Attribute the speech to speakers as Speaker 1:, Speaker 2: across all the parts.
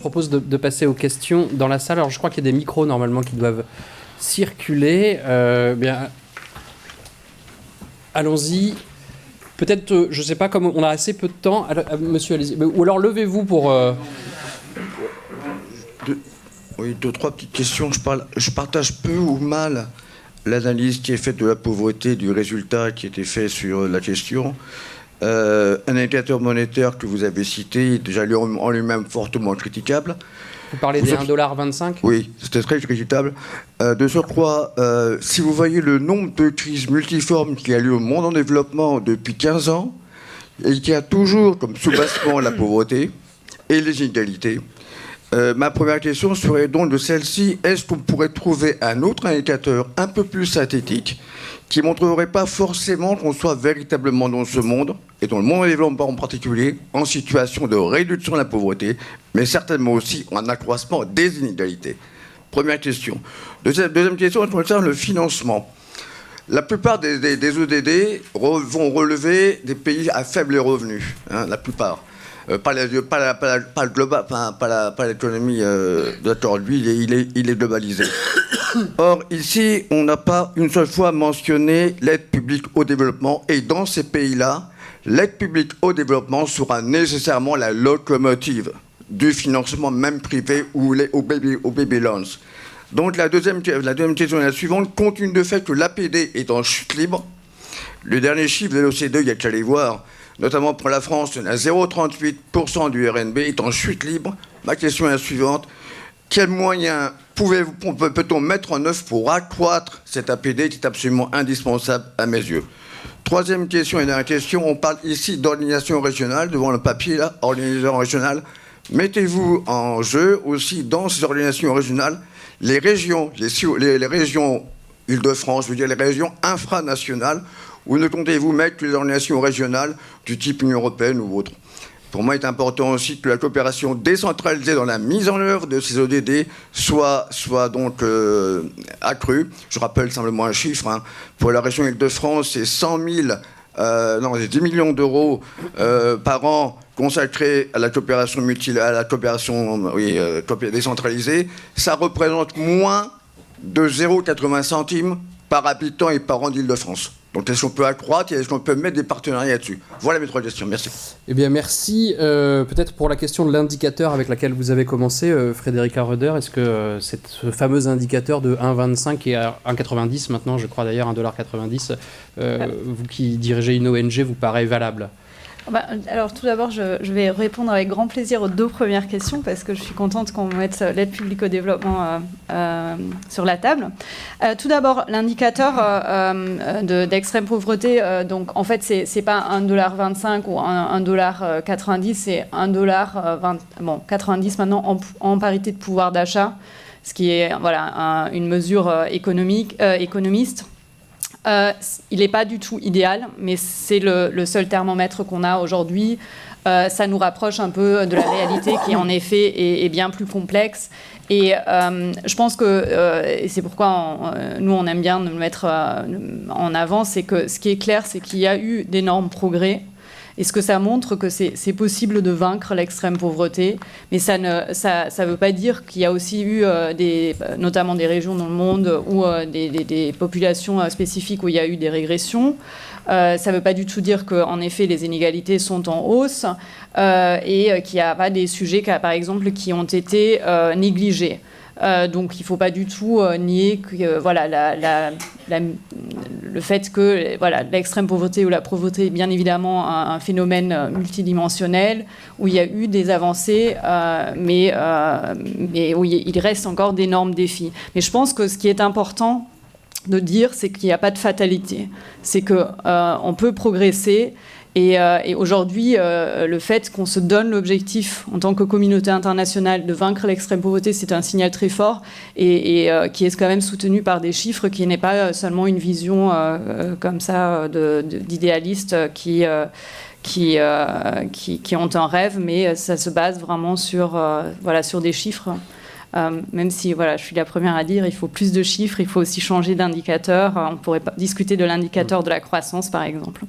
Speaker 1: propose de passer aux questions dans la salle. Alors, je crois qu'il y a des micros, normalement, qui doivent circuler. Bien, allons-y. Peut-être, je ne sais pas, comme on a assez peu de temps. Monsieur, allez-y. Ou alors, levez-vous pour...
Speaker 2: Oui, 2-3 petites questions. Je partage peu ou mal l'analyse qui est faite de la pauvreté, du résultat qui a été fait sur la question. Un indicateur monétaire que vous avez cité est déjà en lui-même fortement critiquable.
Speaker 1: Vous parlez des 1,25 $?
Speaker 2: Oui, c'était très critiquable. De surcroît, si vous voyez le nombre de crises multiformes qui a lieu au monde en développement depuis 15 ans, et qui a toujours comme soubassement la pauvreté et les inégalités, ma première question serait donc de celle-ci: est-ce qu'on pourrait trouver un autre indicateur un peu plus synthétique qui ne montrerait pas forcément qu'on soit véritablement dans ce monde, et dans le monde en développement en particulier, en situation de réduction de la pauvreté, mais certainement aussi en accroissement des inégalités? Première question. Deuxième question concerne le financement. La plupart des ODD vont relever des pays à faible revenu, hein, la plupart. Pas le global, pas l'économie d'aujourd'hui, il est globalisé. Or, ici, on n'a pas une seule fois mentionné l'aide publique au développement, et dans ces pays-là, l'aide publique au développement sera nécessairement la locomotive du financement, même privé, ou au baby loans. Donc la deuxième question est la suivante. Compte tenu du fait que l'APD est en chute libre, le dernier chiffre de l'OCDE, il y a qu'à aller voir, notamment pour la France, à 0,38% du RNB est en chute libre. Ma question est la suivante. Quels moyens peut-on mettre en œuvre pour accroître cette APD qui est absolument indispensable à mes yeux? Troisième question et dernière question. On parle ici d'organisation régionale, devant le papier là, organisation régionale. Mettez-vous en jeu aussi dans ces organisations régionales les régions, les régions Île-de-France, je veux dire les régions infranationales, où ne comptez-vous mettre que les organisations régionales du type Union européenne ou autre? Pour moi, il est important aussi que la coopération décentralisée dans la mise en œuvre de ces ODD soit donc accrue. Je rappelle simplement un chiffre. Hein. Pour la région Île-de-France, c'est 10 millions d'euros par an consacrés à la coopération décentralisée. Ça représente moins de 0,80 centimes par habitant et par an d'Île-de-France. Donc est-ce qu'on peut accroître et est-ce qu'on peut mettre des partenariats là-dessus? Voilà mes 3 questions. Merci.
Speaker 1: Eh bien, merci. Peut-être pour la question de l'indicateur avec laquelle vous avez commencé, Frédérica Roeder, est-ce que ce fameux indicateur de 1,25 et 1,90 maintenant, je crois d'ailleurs 1,90 $, vous qui dirigez une ONG, vous paraît valable?
Speaker 3: Alors tout d'abord, je vais répondre avec grand plaisir aux 2 premières questions parce que je suis contente qu'on mette l'aide publique au développement sur la table. Tout d'abord, l'indicateur d'extrême pauvreté, donc en fait, c'est pas 1,25 $ ou 1,90 $, c'est 1,90 $ maintenant en parité de pouvoir d'achat, ce qui est une mesure économiste. Il n'est pas du tout idéal, mais c'est le seul thermomètre qu'on a aujourd'hui. Ça nous rapproche un peu de la réalité qui, en effet, est bien plus complexe. Et je pense que, et c'est pourquoi nous, on aime bien le mettre en avant, c'est que ce qui est clair, c'est qu'il y a eu d'énormes progrès. Et ce que ça montre, que c'est possible de vaincre l'extrême pauvreté, mais ça ne veut pas dire qu'il y a aussi eu notamment des régions dans le monde ou des populations spécifiques où il y a eu des régressions. Ça ne veut pas du tout dire qu'en effet les inégalités sont en hausse et qu'il n'y a pas des sujets, par exemple, qui ont été négligés. Donc il ne faut pas du tout nier que le fait que l'extrême pauvreté ou la pauvreté est bien évidemment un phénomène multidimensionnel où il y a eu des avancées, mais où il reste encore d'énormes défis. Mais je pense que ce qui est important de dire, c'est qu'il n'y a pas de fatalité. C'est qu'on peut progresser. Et aujourd'hui, le fait qu'on se donne l'objectif, en tant que communauté internationale, de vaincre l'extrême pauvreté, c'est un signal très fort et qui est quand même soutenu par des chiffres, qui n'est pas seulement une vision comme ça d'idéalistes qui ont un rêve, mais ça se base vraiment sur des chiffres. Même si je suis la première à dire il faut plus de chiffres, il faut aussi changer d'indicateur. On pourrait discuter de l'indicateur de la croissance, par exemple.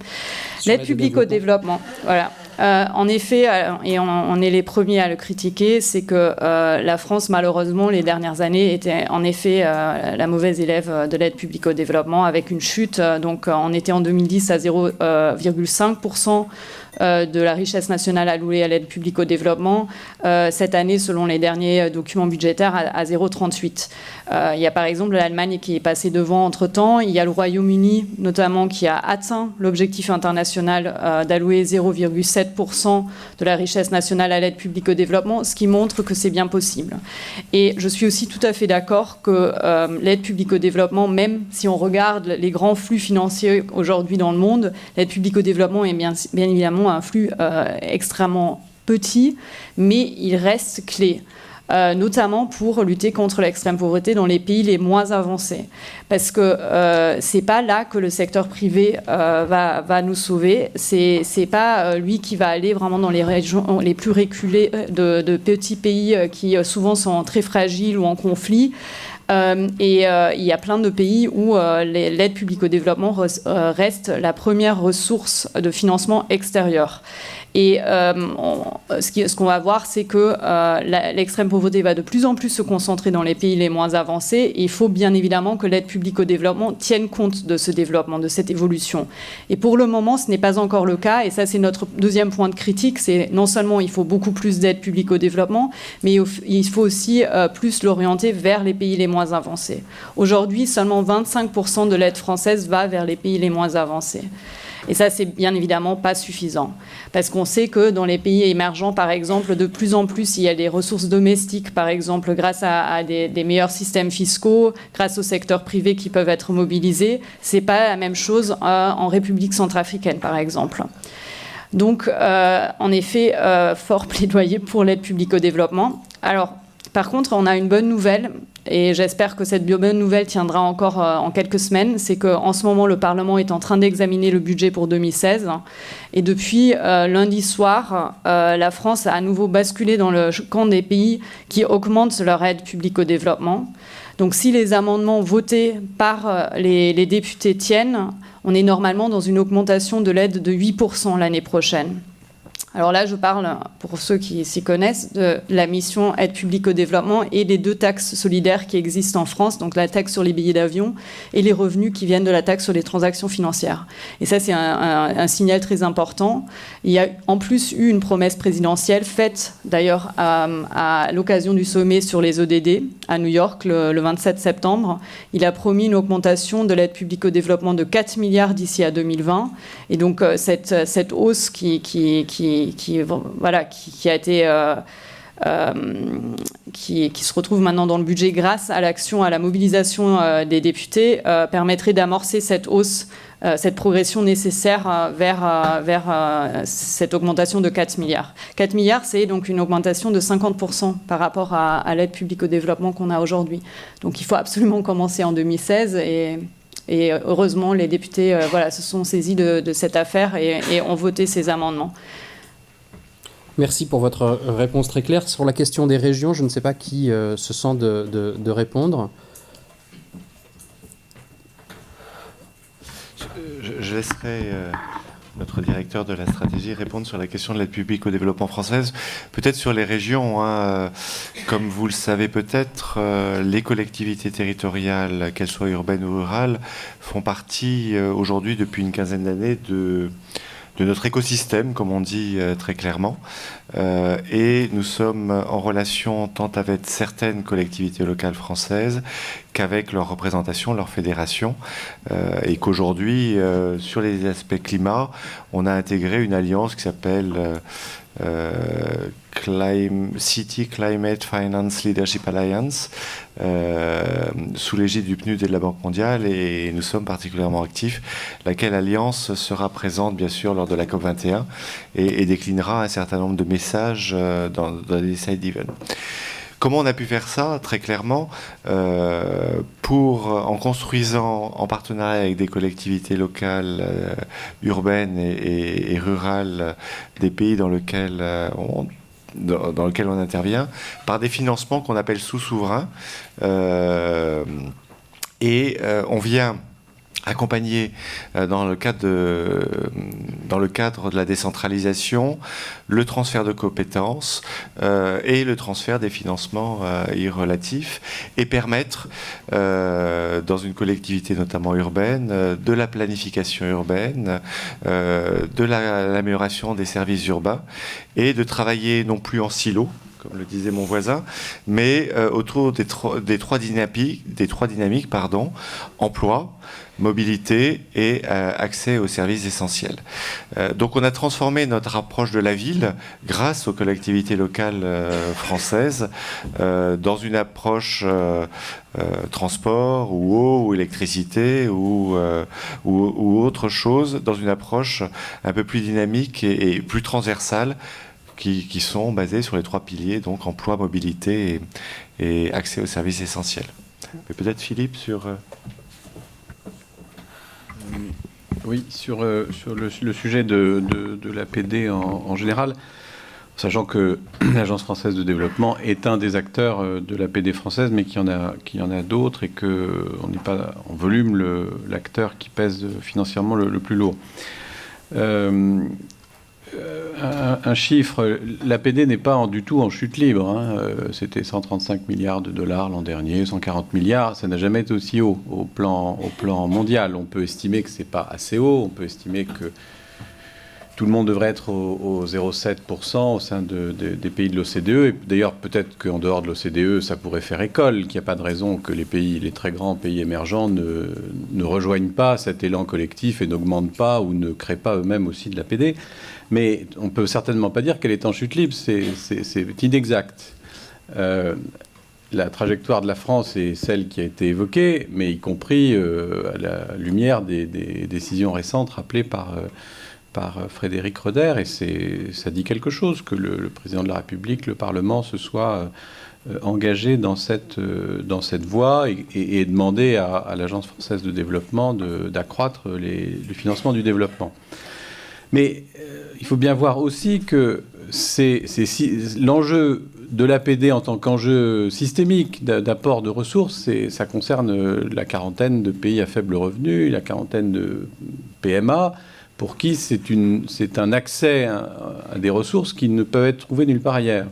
Speaker 3: L'aide publique au développement. Voilà. En effet, et on est les premiers à le critiquer, c'est que la France, malheureusement, les dernières années, était en effet la mauvaise élève de l'aide publique au développement, avec une chute. Donc, on était en 2010 à 0,5% de la richesse nationale allouée à l'aide publique au développement. Cette année, selon les derniers documents budgétaires, à 0,38. Il y a par exemple l'Allemagne qui est passée devant entre-temps. Il y a le Royaume-Uni, notamment, qui a atteint l'objectif international d'allouer 0,7% de la richesse nationale à l'aide publique au développement, ce qui montre que c'est bien possible. Et je suis aussi tout à fait d'accord que l'aide publique au développement, même si on regarde les grands flux financiers aujourd'hui dans le monde, l'aide publique au développement est bien évidemment un flux extrêmement petit, mais il reste clé. Notamment pour lutter contre l'extrême pauvreté dans les pays les moins avancés. Parce que c'est pas là que le secteur privé va nous sauver. C'est pas lui qui va aller vraiment dans les régions les plus reculées de petits pays qui souvent sont très fragiles ou en conflit. Et il y a plein de pays où l'aide publique au développement reste la première ressource de financement extérieur. Et ce qu'on va voir, c'est que l'extrême pauvreté va de plus en plus se concentrer dans les pays les moins avancés. Et il faut bien évidemment que l'aide publique au développement tienne compte de ce développement, de cette évolution. Et pour le moment, ce n'est pas encore le cas. Et ça, c'est notre deuxième point de critique. C'est non seulement il faut beaucoup plus d'aide publique au développement, mais il faut aussi plus l'orienter vers les pays les moins avancés. Aujourd'hui, seulement 25% de l'aide française va vers les pays les moins avancés. Et ça, c'est bien évidemment pas suffisant. Parce qu'on sait que dans les pays émergents, par exemple, de plus en plus, il y a des ressources domestiques, par exemple, grâce à des meilleurs systèmes fiscaux, grâce au secteur privé qui peuvent être mobilisés. C'est pas la même chose en République centrafricaine, par exemple. Donc, en effet, fort plaidoyer pour l'aide publique au développement. Alors, par contre, on a une bonne nouvelle, et j'espère que cette bonne nouvelle tiendra encore en quelques semaines. C'est qu'en ce moment, le Parlement est en train d'examiner le budget pour 2016. Et depuis lundi soir, la France a à nouveau basculé dans le camp des pays qui augmentent leur aide publique au développement. Donc si les amendements votés par les députés tiennent, on est normalement dans une augmentation de l'aide de 8% l'année prochaine. Alors là, je parle, pour ceux qui s'y connaissent, de la mission aide publique au développement et des deux taxes solidaires qui existent en France, donc la taxe sur les billets d'avion et les revenus qui viennent de la taxe sur les transactions financières. Et ça, c'est un signal très important. Il y a en plus eu une promesse présidentielle faite d'ailleurs à l'occasion du sommet sur les ODD à New York le 27 septembre. Il a promis une augmentation de l'aide publique au développement de 4 milliards d'ici à 2020. Et donc cette hausse qui a été qui se retrouve maintenant dans le budget grâce à l'action, à la mobilisation des députés, permettrait d'amorcer cette hausse, cette progression nécessaire vers cette augmentation de 4 milliards. 4 milliards, c'est donc une augmentation de 50% par rapport à l'aide publique au développement qu'on a aujourd'hui. Donc il faut absolument commencer en 2016 et heureusement, les députés se sont saisis de cette affaire et ont voté ces amendements.
Speaker 1: Merci pour votre réponse très claire. Sur la question des régions, je ne sais pas qui se sent de répondre.
Speaker 4: Je laisserai notre directeur de la stratégie répondre sur la question de l'aide publique au développement française. Peut-être sur les régions, comme vous le savez peut-être, les collectivités territoriales, qu'elles soient urbaines ou rurales, font partie aujourd'hui depuis une quinzaine d'années de notre écosystème, comme on dit très clairement. Et nous sommes en relation tant avec certaines collectivités locales françaises qu'avec leur représentation, leur fédération. Et qu'aujourd'hui, sur les aspects climat, on a intégré une alliance qui s'appelle City Climate Finance Leadership Alliance, sous l'égide du PNUD et de la Banque mondiale, et nous sommes particulièrement actifs, laquelle alliance sera présente bien sûr lors de la COP21 et déclinera un certain nombre de messages dans les side events. Comment on a pu faire ça? Très clairement, en construisant en partenariat avec des collectivités locales, urbaines et rurales, des pays dans lesquels on intervient, par des financements qu'on appelle sous-souverains. On vient accompagner dans le cadre de la décentralisation, le transfert de compétences et le transfert des financements y relatifs, et permettre, dans une collectivité notamment urbaine, de la planification urbaine, de l'amélioration des services urbains, et de travailler non plus en silo, comme le disait mon voisin, mais autour des trois dynamiques, emploi, mobilité et accès aux services essentiels. Donc on a transformé notre approche de la ville, grâce aux collectivités locales françaises, dans une approche transport, ou eau, ou électricité, ou autre chose, dans une approche un peu plus dynamique et plus transversale, qui sont basés sur les 3 piliers, donc emploi, mobilité et accès aux services essentiels. Mais peut-être Philippe sur...
Speaker 5: Oui, sur le sujet de l'APD en général, sachant que l'Agence française de développement est un des acteurs de l'APD française, mais qu'il y en a d'autres, et qu'on n'est pas en volume l'acteur qui pèse financièrement le plus lourd. Un chiffre, l'APD n'est pas du tout en chute libre. C'était 135 milliards de dollars l'an dernier, 140 milliards, ça n'a jamais été aussi haut au plan mondial. On peut estimer que ce n'est pas assez haut, on peut estimer que tout le monde devrait être au 0,7% au sein des pays de l'OCDE. Et d'ailleurs, peut-être qu'en dehors de l'OCDE, ça pourrait faire école, qu'il n'y a pas de raison que les très grands pays émergents ne rejoignent pas cet élan collectif et n'augmentent pas ou ne créent pas eux-mêmes aussi de l'APD. Mais on ne peut certainement pas dire qu'elle est en chute libre, c'est inexact. La trajectoire de la France est celle qui a été évoquée, mais y compris à la lumière des décisions récentes rappelées par Frédéric Roeder, et ça dit quelque chose que le président de la République, le Parlement, se soit engagé dans cette voie et demandé à l'Agence française de développement d'accroître le financement du développement. Mais il faut bien voir aussi que l'enjeu de l'APD en tant qu'enjeu systémique d'apport de ressources, ça concerne la quarantaine de pays à faible revenu, la quarantaine de PMA, pour qui c'est un accès à des ressources qui ne peuvent être trouvées nulle part ailleurs.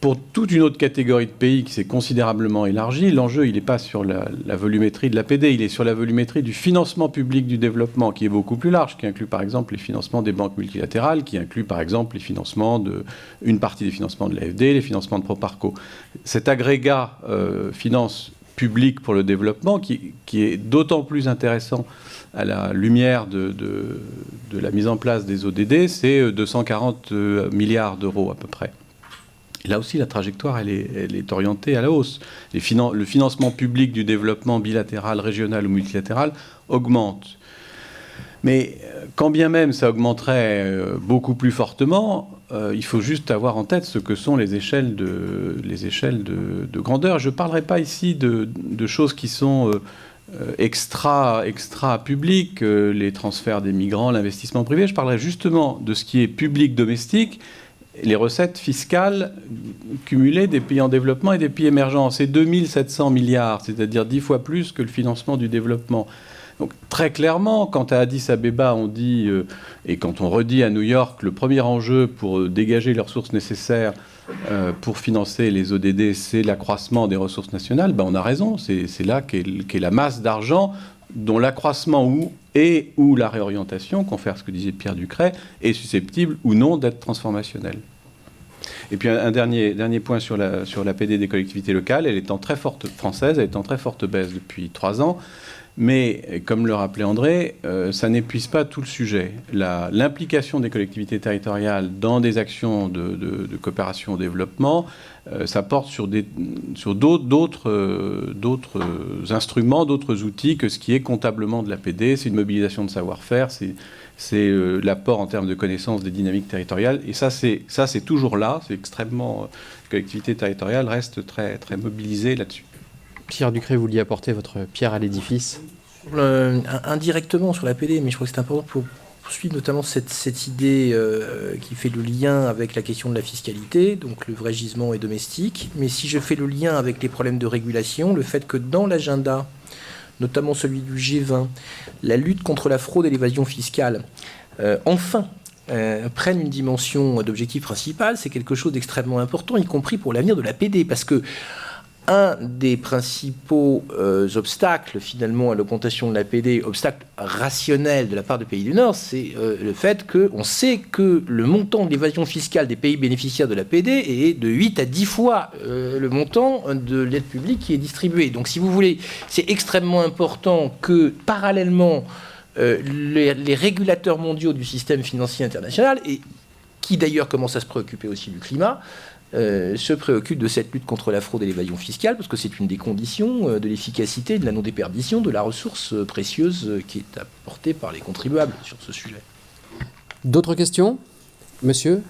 Speaker 5: Pour toute une autre catégorie de pays qui s'est considérablement élargie, l'enjeu, il n'est pas sur la volumétrie de l'APD, il est sur la volumétrie du financement public du développement, qui est beaucoup plus large, qui inclut par exemple les financements des banques multilatérales, qui inclut par exemple une partie des financements de l'AFD, les financements de Proparco. Cet agrégat finance publique pour le développement, qui est d'autant plus intéressant à la lumière de la mise en place des ODD, c'est 240 milliards d'euros à peu près. Et là aussi, la trajectoire, elle est orientée à la hausse. Le financement public du développement bilatéral, régional ou multilatéral augmente. Mais quand bien même ça augmenterait beaucoup plus fortement, il faut juste avoir en tête ce que sont les échelles de grandeur. Je ne parlerai pas ici de choses qui sont extra-publiques, les transferts des migrants, l'investissement privé. Je parlerai justement de ce qui est public domestique, les recettes fiscales cumulées des pays en développement et des pays émergents. C'est 2700 milliards, c'est-à-dire 10 fois plus que le financement du développement. Donc très clairement, quand à Addis Abeba on dit, et quand on redit à New York, le premier enjeu pour dégager les ressources nécessaires pour financer les ODD, c'est l'accroissement des ressources nationales, on a raison, c'est là qu'est la masse d'argent dont l'accroissement ou la réorientation, confère ce que disait Pierre Ducret, est susceptible ou non d'être transformationnelle. Et puis un dernier point sur l'APD des collectivités locales, elle est en très forte baisse depuis 3 ans, mais comme le rappelait André, ça n'épuise pas tout le sujet. L'implication des collectivités territoriales dans des actions de coopération au développement, ça porte sur d'autres instruments, d'autres outils que ce qui est comptablement de l'APD. C'est une mobilisation de savoir-faire, c'est l'apport en termes de connaissances des dynamiques territoriales. Et ça, c'est toujours là. C'est extrêmement... les collectivités territoriales restent très, très mobilisées là-dessus.
Speaker 1: Pierre Ducret, vous vouliez apporter votre pierre à l'édifice.
Speaker 6: Indirectement sur l'APD, mais je crois que c'est important pour poursuivre notamment cette idée qui fait le lien avec la question de la fiscalité, donc le vrai gisement est domestique. Mais si je fais le lien avec les problèmes de régulation, le fait que dans l'agenda notamment celui du G20, la lutte contre la fraude et l'évasion fiscale, prennent une dimension d'objectif principal, c'est quelque chose d'extrêmement important, y compris pour l'avenir de l'APD, parce que un des principaux obstacles finalement à l'augmentation de l'APD, obstacle rationnel de la part des pays du Nord, c'est le fait qu'on sait que le montant de l'évasion fiscale des pays bénéficiaires de l'APD est de 8 à 10 fois le montant de l'aide publique qui est distribuée. Donc si vous voulez, c'est extrêmement important que parallèlement les régulateurs mondiaux du système financier international, et qui d'ailleurs commencent à se préoccuper aussi du climat, se préoccupent de cette lutte contre la fraude et l'évasion fiscale, parce que c'est une des conditions de l'efficacité, de la non-déperdition de la ressource précieuse qui est apportée par les contribuables sur ce sujet.
Speaker 1: D'autres questions, monsieur?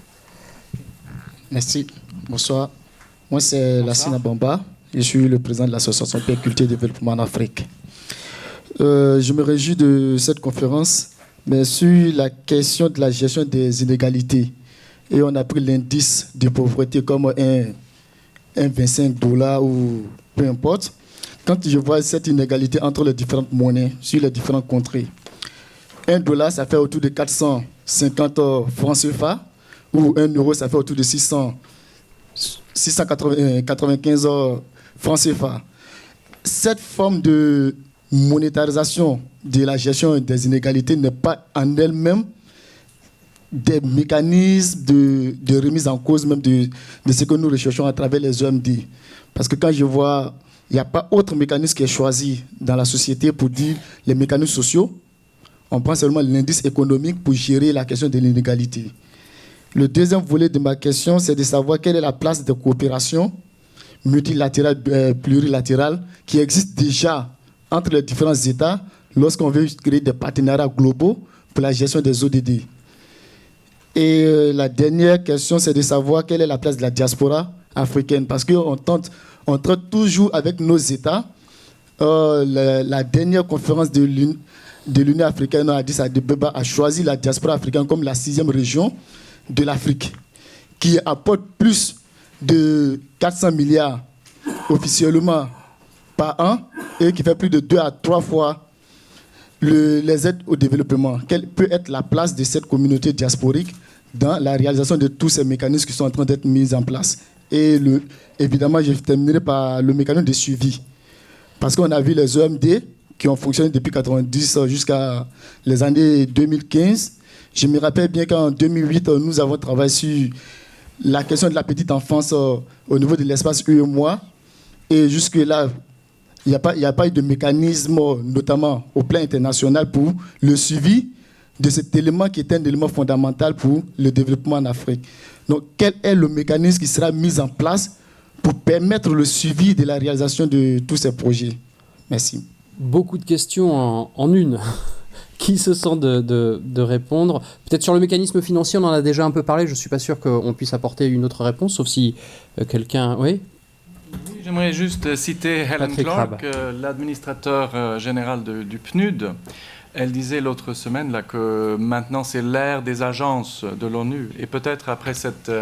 Speaker 7: Merci. Bonsoir. Moi, c'est Lassina Bamba. Je suis le président de l'association Paix, Culture et Développement en Afrique. Je me réjouis de cette conférence, mais sur la question de la gestion des inégalités. Et on a pris l'indice de pauvreté comme un $25 ou peu importe. Quand je vois cette inégalité entre les différentes monnaies sur les différentes contrées, $1, ça fait autour de 450 francs CFA, ou €, ça fait autour de 695 francs CFA. Cette forme de monétarisation de la gestion des inégalités n'est pas en elle-même des mécanismes de remise en cause même de ce que nous recherchons à travers les OMD. Parce que quand je vois, il n'y a pas autre mécanisme qui est choisi dans la société pour dire les mécanismes sociaux. On prend seulement l'indice économique pour gérer la question de l'inégalité. Le deuxième volet de ma question, c'est de savoir quelle est la place de coopération multilatérale, plurilatérale, qui existe déjà entre les différents États lorsqu'on veut créer des partenariats globaux pour la gestion des ODD. Et la dernière question, c'est de savoir quelle est la place de la diaspora africaine. Parce qu'on traite toujours avec nos États. La dernière conférence de l'Union africaine à Addis Abeba a choisi la diaspora africaine comme la 6e région de l'Afrique, qui apporte plus de 400 milliards officiellement par an et qui fait plus de 2 à 3 fois les aides au développement. Quelle peut être la place de cette communauté diasporique dans la réalisation de tous ces mécanismes qui sont en train d'être mis en place? Et évidemment, je terminerai par le mécanisme de suivi. Parce qu'on a vu les OMD qui ont fonctionné depuis 1990 jusqu'à les années 2015. Je me rappelle bien qu'en 2008, nous avons travaillé sur la question de la petite enfance au niveau de l'espace UEMOA. Et jusque-là, il n'y a pas eu de mécanisme, notamment au plan international, pour le suivi de cet élément qui est un élément fondamental pour le développement en Afrique. Donc, quel est le mécanisme qui sera mis en place pour permettre le suivi de la réalisation de tous ces projets? Merci.
Speaker 1: Beaucoup de questions en une. Qui se sent de répondre? Peut-être sur le mécanisme financier, on en a déjà un peu parlé. Je ne suis pas sûr qu'on puisse apporter une autre réponse, sauf si quelqu'un... Oui.
Speaker 8: Oui, j'aimerais juste citer Helen Clark, l'administrateur général du PNUD. Elle disait l'autre semaine là, que maintenant c'est l'ère des agences de l'ONU. Et peut-être après cette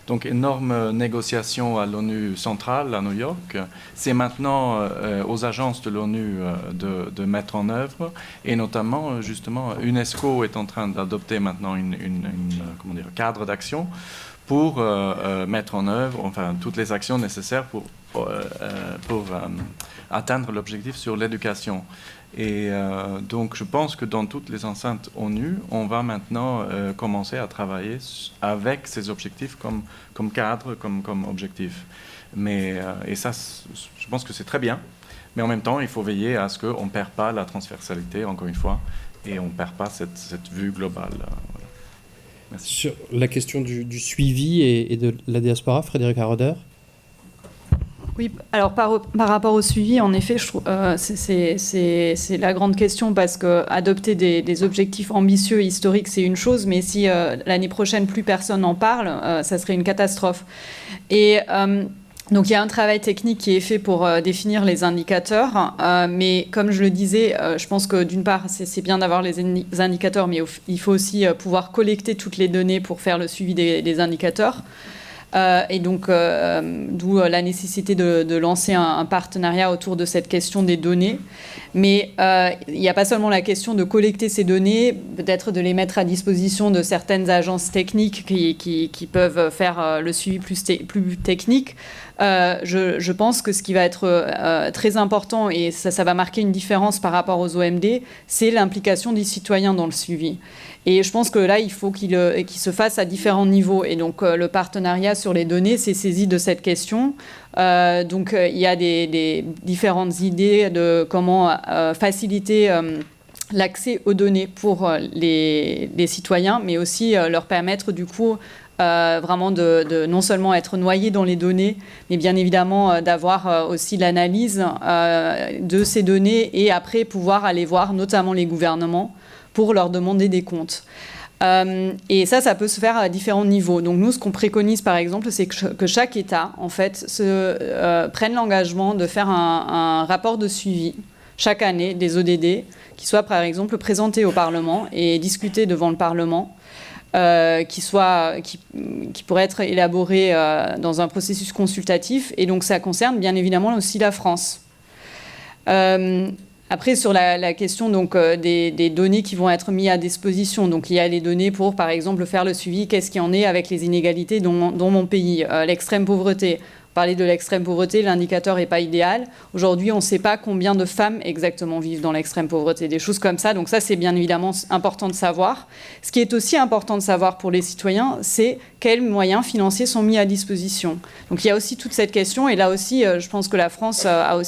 Speaker 8: donc énorme négociation à l'ONU centrale, à New York, c'est maintenant aux agences de l'ONU de mettre en œuvre. Et notamment, justement, UNESCO est en train d'adopter maintenant un cadre d'action pour mettre en œuvre toutes les actions nécessaires pour atteindre l'objectif sur l'éducation. Et donc je pense que dans toutes les enceintes ONU, on va maintenant commencer à travailler avec ces objectifs comme cadre, comme objectif. Et ça, je pense que c'est très bien. Mais en même temps, il faut veiller à ce qu'on ne perde pas la transversalité, encore une fois, et on ne perd pas cette vue globale. Voilà. Merci.
Speaker 1: Sur la question du suivi et de la diaspora, Frédéric Harroder.
Speaker 3: Oui, alors par rapport au suivi, en effet, je trouve c'est la grande question, parce que adopter des objectifs ambitieux historiques, c'est une chose, mais si l'année prochaine plus personne n'en parle, ça serait une catastrophe. Et donc il y a un travail technique qui est fait pour définir les indicateurs, mais comme je le disais, je pense que d'une part c'est bien d'avoir les indicateurs, mais il faut aussi pouvoir collecter toutes les données pour faire le suivi des indicateurs. Et donc, d'où la nécessité de lancer un partenariat autour de cette question des données. Mais il n'y a pas seulement la question de collecter ces données, peut-être de les mettre à disposition de certaines agences techniques qui peuvent faire le suivi plus technique. Je pense que ce qui va être très important, et ça va marquer une différence par rapport aux OMD, c'est l'implication des citoyens dans le suivi. Et je pense que là, il faut qu'il se fasse à différents niveaux. Et donc, le partenariat sur les données s'est saisi de cette question. Donc, il y a des différentes idées de comment faciliter l'accès aux données pour les citoyens, mais aussi leur permettre, du coup, vraiment de non seulement être noyés dans les données, mais bien évidemment d'avoir aussi l'analyse de ces données et après pouvoir aller voir notamment les gouvernements pour leur demander des comptes. Et ça peut se faire à différents niveaux. Donc nous, ce qu'on préconise, par exemple, c'est que chaque État, en fait, prenne l'engagement de faire un rapport de suivi chaque année des ODD, qui soit, par exemple, présenté au Parlement et discuté devant le Parlement, qui pourrait être élaboré dans un processus consultatif. Et donc ça concerne bien évidemment aussi la France. Après, sur la question donc, des données qui vont être mises à disposition, donc il y a les données pour, par exemple, faire le suivi, qu'est-ce qu'il y en est avec les inégalités dans mon pays, l'extrême pauvreté. Parler de l'extrême pauvreté, l'indicateur n'est pas idéal. Aujourd'hui, on ne sait pas combien de femmes exactement vivent dans l'extrême pauvreté, des choses comme ça. Donc ça, c'est bien évidemment important de savoir. Ce qui est aussi important de savoir pour les citoyens, c'est quels moyens financiers sont mis à disposition. Donc il y a aussi toute cette question. Et là aussi, je pense que la France a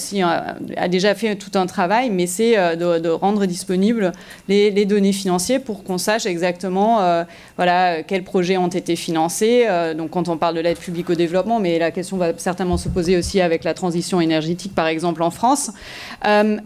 Speaker 3: déjà fait tout un travail, mais c'est de rendre disponibles les données financières pour qu'on sache exactement quels projets ont été financés. Donc quand on parle de l'aide publique au développement, mais la question va certainement se poser aussi avec la transition énergétique, par exemple, en France.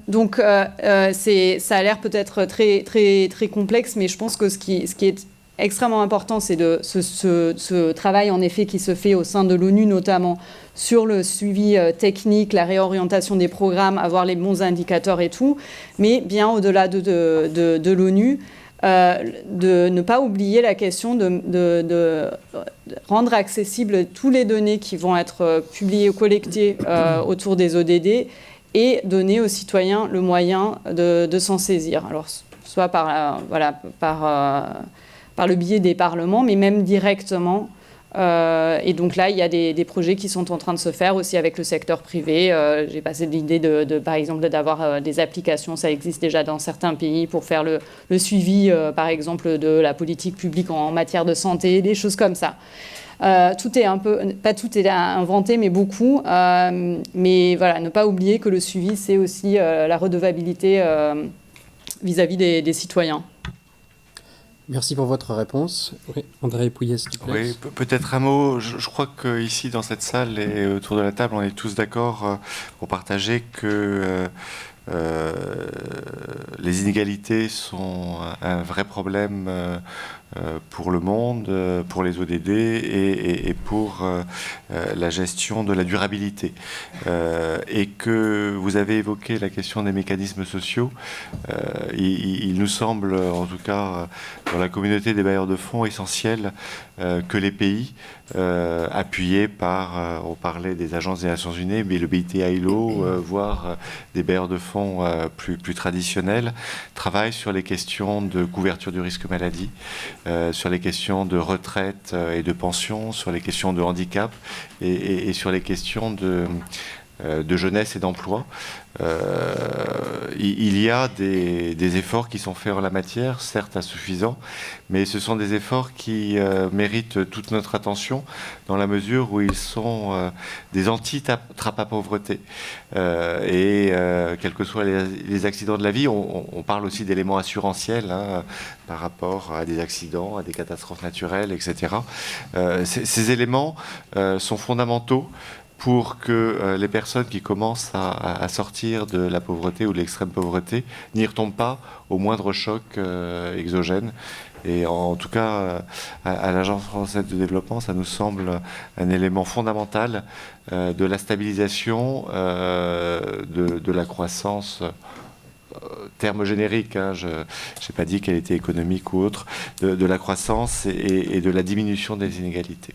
Speaker 3: Donc, ça a l'air peut-être très, très, très complexe, mais je pense que ce qui est extrêmement important, c'est ce travail, en effet, qui se fait au sein de l'ONU, notamment sur le suivi technique, la réorientation des programmes, avoir les bons indicateurs et tout, mais bien au-delà de l'ONU, de ne pas oublier la question de rendre accessibles toutes les données qui vont être publiées ou collectées autour des ODD et donner aux citoyens le moyen de s'en saisir. Alors, soit par le biais des parlements, mais même directement. Et donc là, il y a des projets qui sont en train de se faire aussi avec le secteur privé. J'ai passé l'idée par exemple, d'avoir des applications. Ça existe déjà dans certains pays pour faire le suivi, par exemple, de la politique publique en matière de santé, des choses comme ça. Tout est pas tout est inventé, mais beaucoup. Mais voilà, ne pas oublier que le suivi, c'est aussi la redevabilité vis-à-vis des citoyens.
Speaker 1: Merci pour votre réponse. Oui, André Pouillet, s'il te plaît.
Speaker 4: Oui, peut-être un mot. Je crois qu'ici, dans cette salle et autour de la table, on est tous d'accord pour partager que les inégalités sont un vrai problème pour le monde, pour les ODD et pour la gestion de la durabilité. Et que vous avez évoqué la question des mécanismes sociaux. Il nous semble, en tout cas dans la communauté des bailleurs de fonds, essentiel que les pays appuyés par, on parlait des agences des Nations Unies, mais le BIT ILO, voire des bailleurs de fonds plus traditionnels, travaillent sur les questions de couverture du risque maladie, sur les questions de retraite et de pension, sur les questions de handicap et sur les questions de jeunesse et d'emploi. Il y a des efforts qui sont faits en la matière, certes insuffisants, mais ce sont des efforts qui méritent toute notre attention dans la mesure où ils sont des anti-trappe à pauvreté. Quels que soient les accidents de la vie, on parle aussi d'éléments assurantiels par rapport à des accidents, à des catastrophes naturelles, etc. Ces éléments sont fondamentaux pour que les personnes qui commencent à sortir de la pauvreté ou de l'extrême pauvreté n'y retombent pas au moindre choc exogène. Et en tout cas, à l'Agence française de développement, ça nous semble un élément fondamental de la stabilisation, de la croissance, terme générique, je n'ai pas dit qu'elle était économique ou autre, de la croissance et de la diminution des inégalités.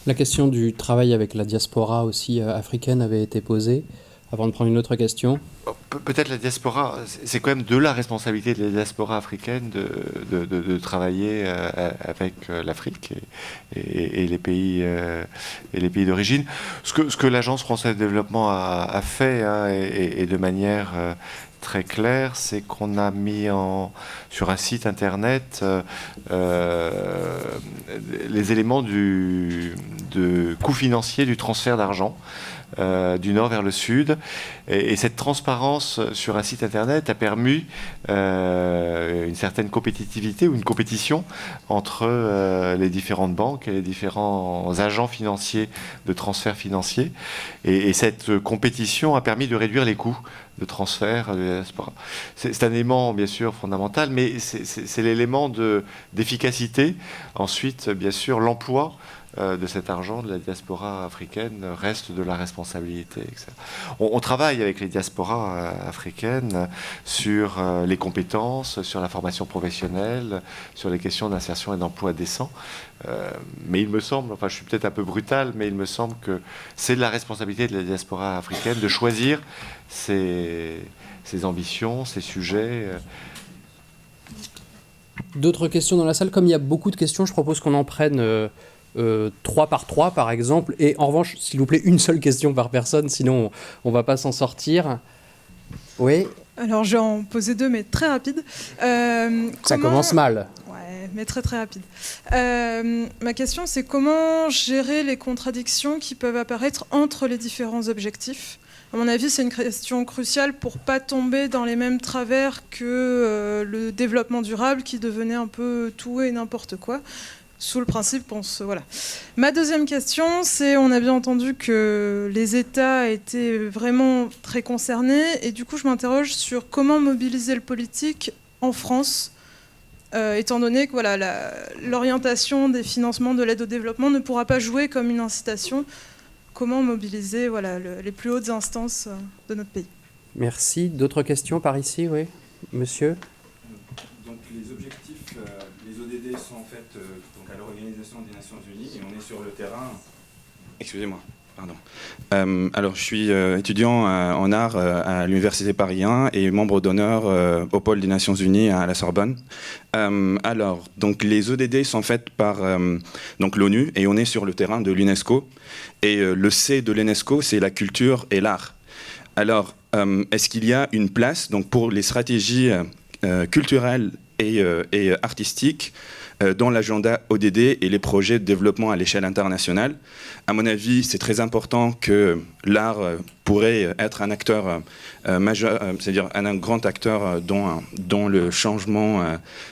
Speaker 1: La question du travail avec la diaspora aussi africaine avait été posée. Avant de prendre une autre question.
Speaker 4: Peut-être la diaspora, c'est quand même de la responsabilité de la diaspora africaine de travailler avec l'Afrique et les pays d'origine. Ce que l'Agence française de développement a fait, hein, et de manière très claire, c'est qu'on a mis sur un site internet les éléments de coût financier du transfert d'argent du nord vers le sud. Et cette transparence sur un site internet a permis une certaine compétitivité ou une compétition entre les différentes banques et les différents agents financiers de transfert financier. Et cette compétition a permis de réduire les coûts de transfert. C'est un élément, bien sûr, fondamental, mais c'est l'élément d'efficacité. Ensuite, bien sûr, l'emploi de cet argent de la diaspora africaine reste de la responsabilité, etc. On travaille avec les diasporas africaines sur les compétences, sur la formation professionnelle, sur les questions d'insertion et d'emploi décent. Mais il me semble, enfin je suis peut-être un peu brutal, mais il me semble que c'est de la responsabilité de la diaspora africaine de choisir ses ambitions, ses sujets.
Speaker 1: D'autres questions dans la salle? Comme il y a beaucoup de questions, je propose qu'on en prenne 3 par 3 par exemple, et en revanche, s'il vous plaît, une seule question par personne, sinon on va pas s'en sortir. Oui.
Speaker 9: Alors je vais en poser 2, mais très rapides.
Speaker 1: Ça commence mal.
Speaker 9: Ouais, mais très très rapide. Ma question, c'est comment gérer les contradictions qui peuvent apparaître entre les différents objectifs. À mon avis, c'est une question cruciale pour pas tomber dans les mêmes travers que le développement durable qui devenait un peu tout et n'importe quoi. Sous le principe, voilà. Ma deuxième question, c'est, on a bien entendu que les États étaient vraiment très concernés, et du coup, je m'interroge sur comment mobiliser le politique en France, étant donné que voilà, l'orientation des financements de l'aide au développement ne pourra pas jouer comme une incitation. Comment mobiliser les plus hautes instances de notre pays?
Speaker 1: Merci. D'autres questions par ici? Oui, monsieur.
Speaker 10: Donc les objectifs, les ODD sont en fait à l'Organisation des Nations Unies, et on est sur le terrain. Excusez-moi, pardon. Alors je suis étudiant en art à l'Université Paris 1 et membre d'honneur au pôle des Nations Unies à la Sorbonne. Alors, donc les ODD sont faites par donc l'ONU, et on est sur le terrain de l'UNESCO. Et le C de l'UNESCO, c'est la culture et l'art. Alors, est-ce qu'il y a une place donc, pour les stratégies culturelles et artistiques dans l'agenda ODD et les projets de développement à l'échelle internationale? À mon avis, c'est très important que l'art pourrait être un acteur majeur, c'est-à-dire un grand acteur dans le changement,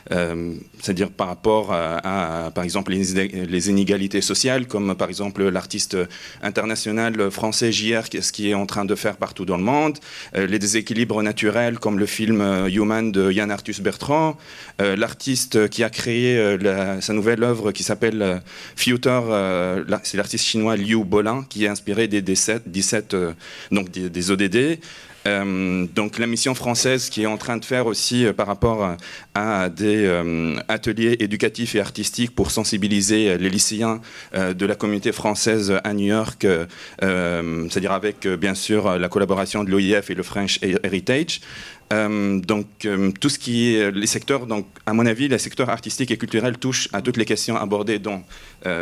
Speaker 10: c'est-à-dire par rapport à par exemple, les inégalités sociales, comme par exemple l'artiste international français JR, ce qui est en train de faire partout dans le monde, les déséquilibres naturels, comme le film Human de Yann Arthus Bertrand, l'artiste qui a créé sa nouvelle œuvre qui s'appelle Future, c'est l'artiste chinois Liu Bolin, qui est inspiré des 17 donc des ODD. Donc la mission française qui est en train de faire aussi par rapport à des ateliers éducatifs et artistiques pour sensibiliser les lycéens de la communauté française à New York, c'est-à-dire avec bien sûr la collaboration de l'OIF et le French Heritage. Donc tout ce qui est les secteurs, donc à mon avis, les secteurs artistiques et culturels touchent à toutes les questions abordées dans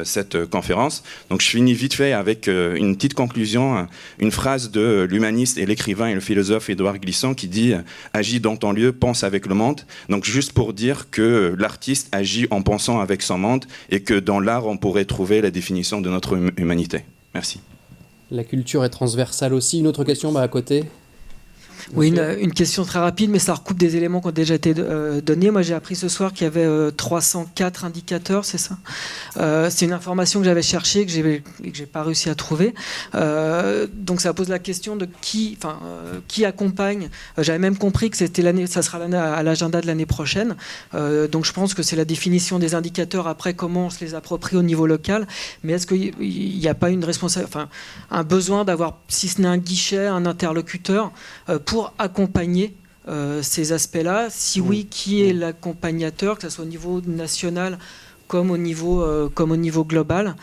Speaker 10: cette conférence. Donc je finis vite fait avec une petite conclusion, une phrase de l'humaniste et l'écrivain et le philosophe Édouard Glissant qui dit « Agis dans ton lieu, pense avec le monde ». Donc juste pour dire que l'artiste agit en pensant avec son monde et que dans l'art, on pourrait trouver la définition de notre humanité. Merci.
Speaker 1: La culture est transversale aussi. Une autre question à côté?
Speaker 11: Oui, une question très rapide, mais ça recoupe des éléments qui ont déjà été donnés. Moi, j'ai appris ce soir qu'il y avait 304 indicateurs, c'est ça? C'est une information que j'avais cherchée, que j'ai pas réussi à trouver. Donc, ça pose la question de qui accompagne. J'avais même compris que ça sera à l'agenda de l'année prochaine. Donc, je pense que c'est la définition des indicateurs. Après, comment on se les approprie au niveau local. Mais est-ce qu'il n'y a pas un besoin d'avoir, si ce n'est un guichet, un interlocuteur pour accompagner ces aspects-là? Si oui, qui est l'accompagnateur, que ce soit au niveau national comme au niveau global?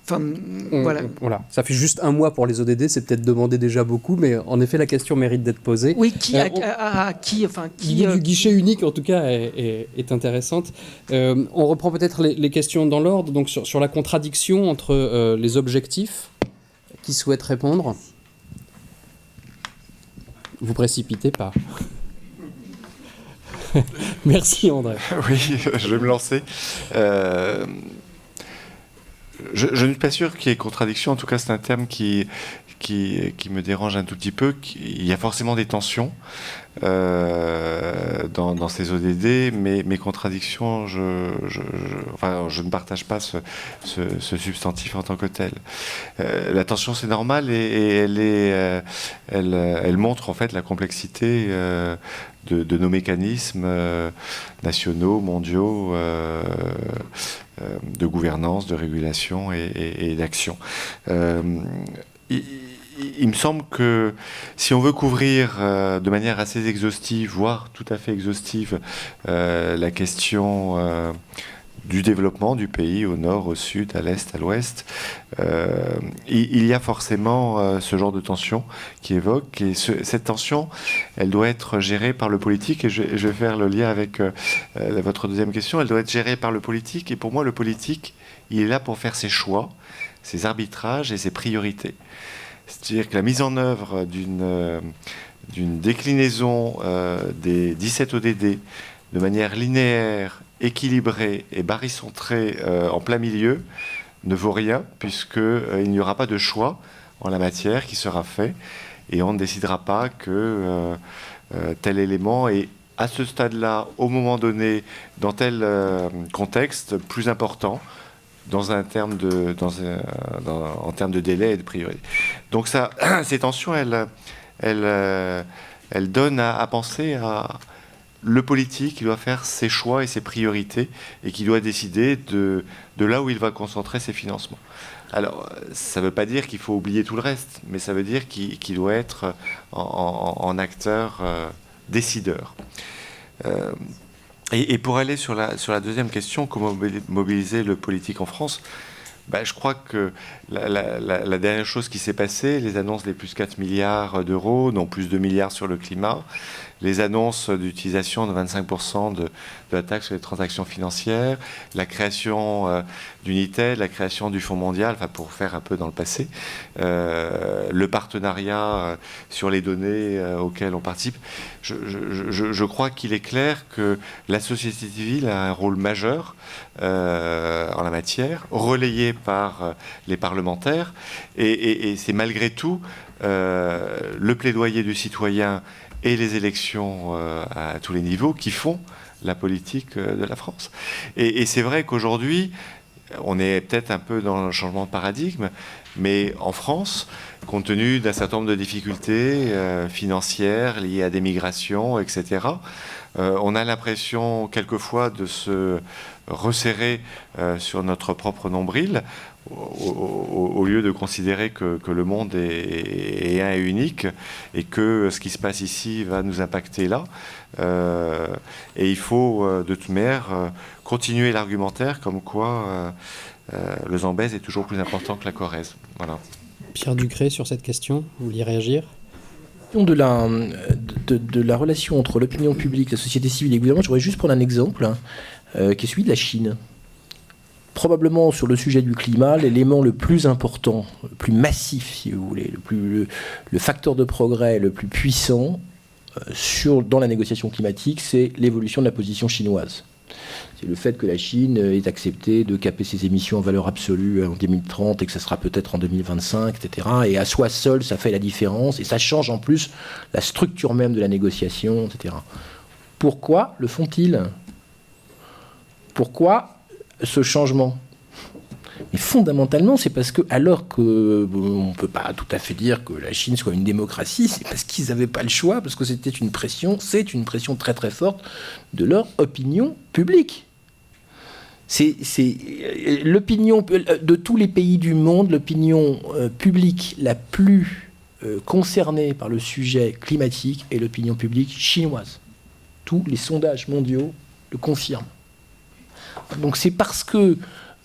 Speaker 1: Voilà, ça fait juste un mois pour les ODD, c'est peut-être demandé déjà beaucoup, mais en effet, la question mérite d'être posée.
Speaker 11: Oui, qui
Speaker 1: L'idée du guichet unique, en tout cas, est intéressante. On reprend peut-être les questions dans l'ordre, donc sur la contradiction entre les objectifs. Qui souhaite répondre? Vous précipitez pas. Merci André.
Speaker 4: Oui, je vais me lancer. Je ne suis pas sûr qu'il y ait contradiction. En tout cas, c'est un terme qui me dérange un tout petit peu. Il y a forcément des tensions dans ces ODD, mais mes contradictions, je ne partage pas ce substantif en tant que tel. La tension, c'est normal et elle montre en fait la complexité de nos mécanismes nationaux, mondiaux, de gouvernance, de régulation et d'action. Il me semble que si on veut couvrir de manière assez exhaustive, voire tout à fait exhaustive, la question du développement du pays au nord, au sud, à l'est, à l'ouest, il y a forcément ce genre de tension qui évoque. Et cette tension, elle doit être gérée par le politique. Et je vais faire le lien avec votre deuxième question. Elle doit être gérée par le politique. Et pour moi, le politique, il est là pour faire ses choix, ses arbitrages et ses priorités. C'est-à-dire que la mise en œuvre d'une déclinaison des 17 ODD de manière linéaire, équilibrée et barycentrée en plein milieu ne vaut rien, puisqu'il n'y aura pas de choix en la matière qui sera fait, et on ne décidera pas que tel élément est, à ce stade-là, au moment donné, dans tel contexte, plus important, en termes de délai et de priorité. Donc ça, ces tensions, elles donnent à penser à le politique qui doit faire ses choix et ses priorités et qui doit décider de là où il va concentrer ses financements. Alors, ça ne veut pas dire qu'il faut oublier tout le reste, mais ça veut dire qu'il doit être en acteur décideur. Et pour aller sur la deuxième question, comment mobiliser le politique en France, je crois que la dernière chose qui s'est passée, les annonces des plus 4 milliards d'euros, dont plus 2 milliards sur le climat, les annonces d'utilisation de 25% de la taxe sur les transactions financières, la création d'Unitel, la création du Fonds mondial, pour faire un peu dans le passé, le partenariat sur les données auxquelles on participe. Je crois qu'il est clair que la société civile a un rôle majeur en la matière, relayé par les parlementaires, et c'est malgré tout le plaidoyer du citoyen et les élections à tous les niveaux qui font la politique de la France. Et c'est vrai qu'aujourd'hui, on est peut-être un peu dans le changement de paradigme, mais en France, compte tenu d'un certain nombre de difficultés financières liées à des migrations, etc., on a l'impression quelquefois de se resserrer sur notre propre nombril, au lieu de considérer que le monde est un et unique et que ce qui se passe ici va nous impacter là. Et il faut de toute manière continuer l'argumentaire comme quoi le Zambèze est toujours plus important que la Corrèze. Voilà.
Speaker 1: Pierre Ducré, sur cette question, vous vouliez réagir ?
Speaker 6: De la relation entre l'opinion publique, la société civile et le gouvernement, je voudrais juste prendre un exemple qui est celui de la Chine. Probablement sur le sujet du climat, l'élément le plus important, le plus massif, si vous voulez, le facteur de progrès le plus puissant dans la négociation climatique, c'est l'évolution de la position chinoise. C'est le fait que la Chine ait accepté de caper ses émissions en valeur absolue en 2030 et que ça sera peut-être en 2025, etc. Et à soi seul, ça fait la différence et ça change en plus la structure même de la négociation, etc. Pourquoi le font-ils ? Pourquoi ce changement ? Mais fondamentalement, c'est parce que, alors qu'on ne peut pas tout à fait dire que la Chine soit une démocratie, c'est parce qu'ils n'avaient pas le choix, parce que c'est une pression très très forte de leur opinion publique. C'est l'opinion de tous les pays du monde, l'opinion publique la plus concernée par le sujet climatique est l'opinion publique chinoise. Tous les sondages mondiaux le confirment. Donc c'est parce que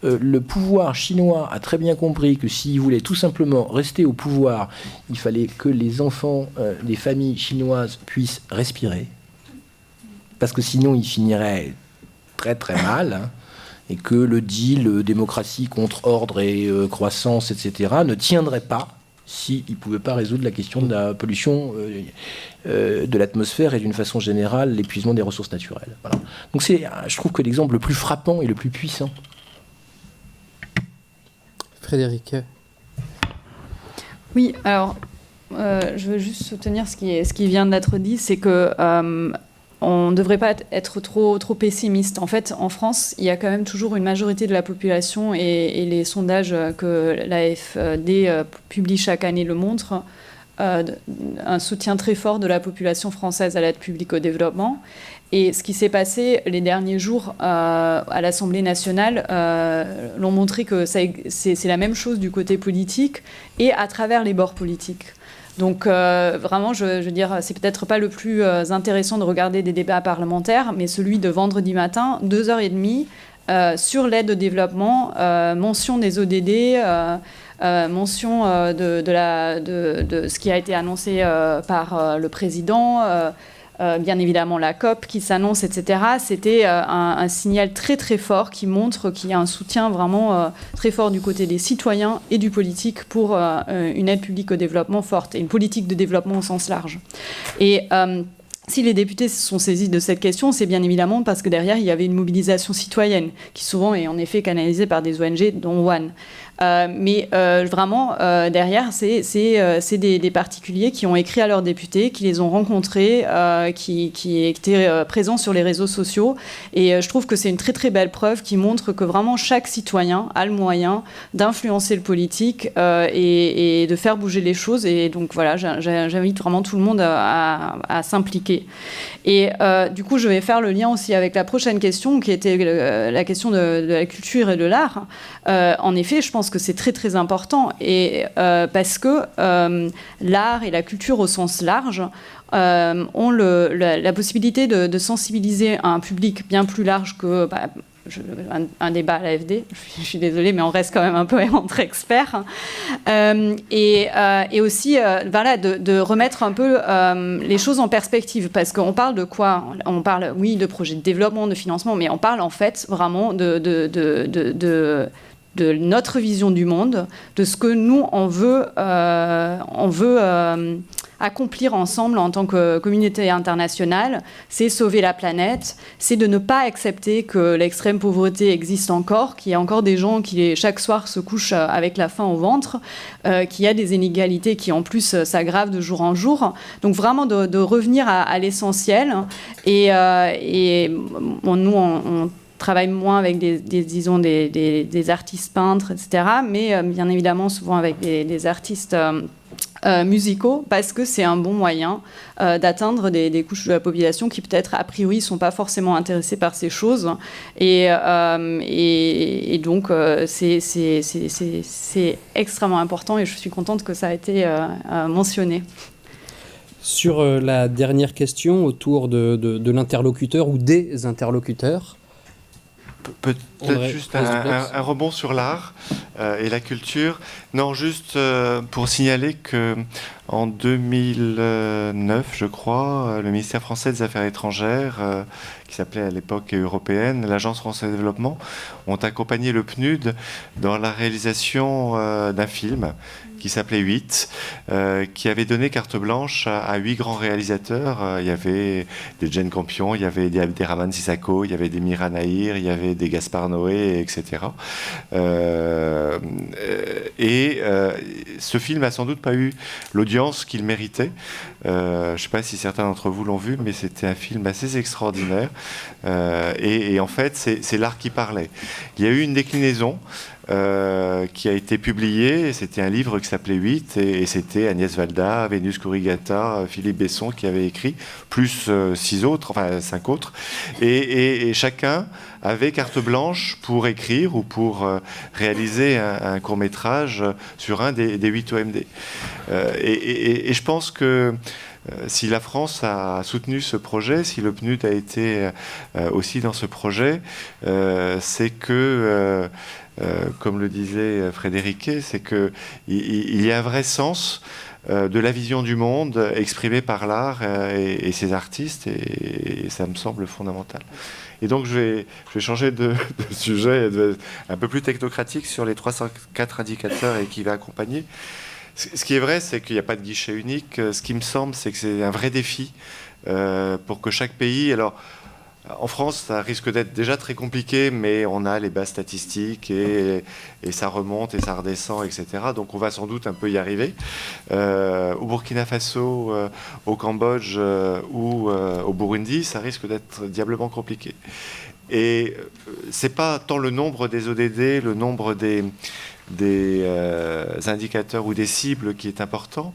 Speaker 6: le pouvoir chinois a très bien compris que s'il voulait tout simplement rester au pouvoir, il fallait que les enfants des familles chinoises puissent respirer, parce que sinon ils finiraient très très mal, hein, et que le deal démocratie contre ordre et croissance, etc., ne tiendrait pas s'ils ne pouvaient pas résoudre la question de la pollution de l'atmosphère et d'une façon générale l'épuisement des ressources naturelles. Voilà. Donc je trouve que l'exemple le plus frappant et le plus puissant.
Speaker 1: Frédéric.
Speaker 3: Oui, alors je veux juste soutenir ce qui vient d'être dit, c'est que on ne devrait pas être trop pessimiste. En fait, en France, il y a quand même toujours une majorité de la population, et les sondages que l'AFD publie chaque année le montrent, un soutien très fort de la population française à l'aide publique au développement. Et ce qui s'est passé les derniers jours à l'Assemblée nationale l'ont montré que c'est la même chose du côté politique et à travers les bords politiques. Donc vraiment, je veux dire, c'est peut-être pas le plus intéressant de regarder des débats parlementaires, mais celui de vendredi matin, 2h30, sur l'aide au développement, mention des ODD, mention de ce qui a été annoncé par le président, bien évidemment la COP qui s'annonce, etc. C'était un signal très très fort qui montre qu'il y a un soutien vraiment très fort du côté des citoyens et du politique pour une aide publique au développement forte et une politique de développement au sens large. Et si les députés se sont saisis de cette question, c'est bien évidemment parce que derrière, il y avait une mobilisation citoyenne qui souvent est en effet canalisée par des ONG, dont One. Mais vraiment, derrière, c'est des particuliers qui ont écrit à leurs députés, qui les ont rencontrés, qui étaient présents sur les réseaux sociaux. Et je trouve que c'est une très très belle preuve qui montre que vraiment chaque citoyen a le moyen d'influencer le politique et de faire bouger les choses. Et donc voilà, j'invite vraiment tout le monde à s'impliquer. Et du coup, je vais faire le lien aussi avec la prochaine question, qui était la question de la culture et de l'art. En effet, je pense que c'est très très important, et parce que l'art et la culture au sens large ont la possibilité de sensibiliser un public bien plus large que un débat à l'AFD. Je suis désolée, mais on reste quand même un peu entre experts. Et aussi voilà, de remettre un peu les choses en perspective, parce qu'on parle de quoi? On parle, oui, de projets de développement, de financement, mais on parle en fait vraiment de notre vision du monde, de ce que nous, on veut accomplir ensemble en tant que communauté internationale. C'est sauver la planète, c'est de ne pas accepter que l'extrême pauvreté existe encore, qu'il y a encore des gens qui chaque soir se couchent avec la faim au ventre, qu'il y a des inégalités qui en plus s'aggravent de jour en jour. Donc vraiment de revenir à l'essentiel. Et nous, on travaille moins avec des artistes peintres, etc., mais bien évidemment souvent avec des artistes musicaux, parce que c'est un bon moyen d'atteindre des couches de la population qui peut-être a priori ne sont pas forcément intéressées par ces choses. Et donc c'est extrêmement important, et je suis contente que ça a été mentionné.
Speaker 1: Sur la dernière question autour de l'interlocuteur ou des interlocuteurs,
Speaker 4: peut-être juste un rebond sur l'art et la culture. Non, juste pour signaler que en 2009, je crois, le ministère français des Affaires étrangères, qui s'appelait à l'époque européenne, l'Agence française de développement, ont accompagné le PNUD dans la réalisation d'un film qui s'appelait 8, qui avait donné carte blanche à 8 grands réalisateurs. Il y avait des Jane Campion, il y avait des Abderrahmane Sissako, il y avait des Mira Nahir, il y avait des Gaspard Noé, etc. Ce film n'a sans doute pas eu l'audience qu'il méritait. Je ne sais pas si certains d'entre vous l'ont vu, mais c'était un film assez extraordinaire. Et en fait, c'est l'art qui parlait. Il y a eu une déclinaison qui a été publié. C'était un livre qui s'appelait 8, et c'était Agnès Valda, Vénus Corrigata, Philippe Besson qui avait écrit, plus 5 autres. Et chacun avait carte blanche pour écrire ou pour réaliser un court-métrage sur un des 8 OMD. Et je pense que si la France a soutenu ce projet, si le PNUD a été aussi dans ce projet, c'est que comme le disait Frédéric, c'est qu'il y a un vrai sens de la vision du monde exprimée par l'art et ses artistes, et ça me semble fondamental. Et donc je vais changer de sujet, un peu plus technocratique sur les 304 indicateurs et qui va accompagner. Ce qui est vrai, c'est qu'il n'y a pas de guichet unique. Ce qui me semble, c'est que c'est un vrai défi pour que chaque pays... Alors, en France, ça risque d'être déjà très compliqué, mais on a les bases statistiques et ça remonte et ça redescend, etc. Donc on va sans doute un peu y arriver. Au Burkina Faso, au Cambodge ou au Burundi, ça risque d'être diablement compliqué. Et c'est pas tant le nombre des ODD, le nombre des indicateurs ou des cibles qui est important,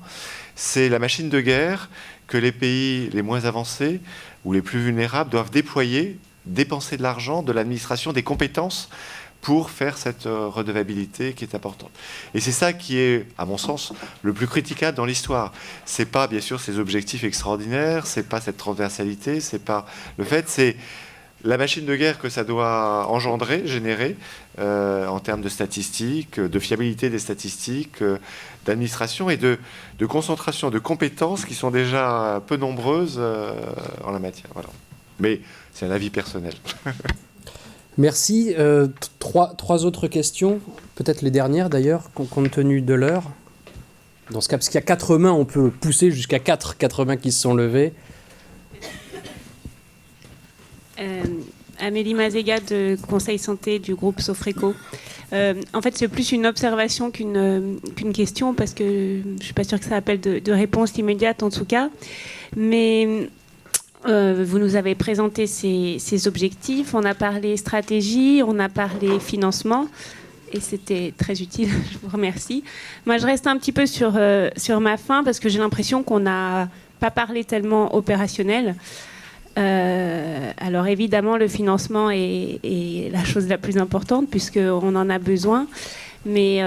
Speaker 4: c'est la machine de guerre que les pays les moins avancés ou les plus vulnérables doivent déployer, dépenser de l'argent, de l'administration, des compétences pour faire cette redevabilité qui est importante. Et c'est ça qui est, à mon sens, le plus critiquable dans l'histoire. C'est pas, bien sûr, ces objectifs extraordinaires, c'est pas cette transversalité, c'est pas le fait, c'est la machine de guerre que ça doit engendrer, générer, en termes de statistiques, de fiabilité des statistiques, d'administration et de concentration de compétences qui sont déjà peu nombreuses en la matière. Voilà. Mais c'est un avis personnel.
Speaker 1: Merci. Trois autres questions, peut-être les dernières d'ailleurs, compte tenu de l'heure. Dans ce cas, parce qu'il y a 4 mains, on peut pousser jusqu'à 4 mains qui se sont levées.
Speaker 12: Amélie Mazega de Conseil Santé du groupe Sofreco. En fait, c'est plus une observation qu'une question, parce que je ne suis pas sûre que ça appelle de réponse immédiate en tout cas. Mais vous nous avez présenté ces objectifs, on a parlé stratégie, on a parlé financement, et c'était très utile, je vous remercie. Moi, je reste un petit peu sur ma faim, parce que j'ai l'impression qu'on n'a pas parlé tellement opérationnel. Alors évidemment, le financement est la chose la plus importante puisqu'on en a besoin. Mais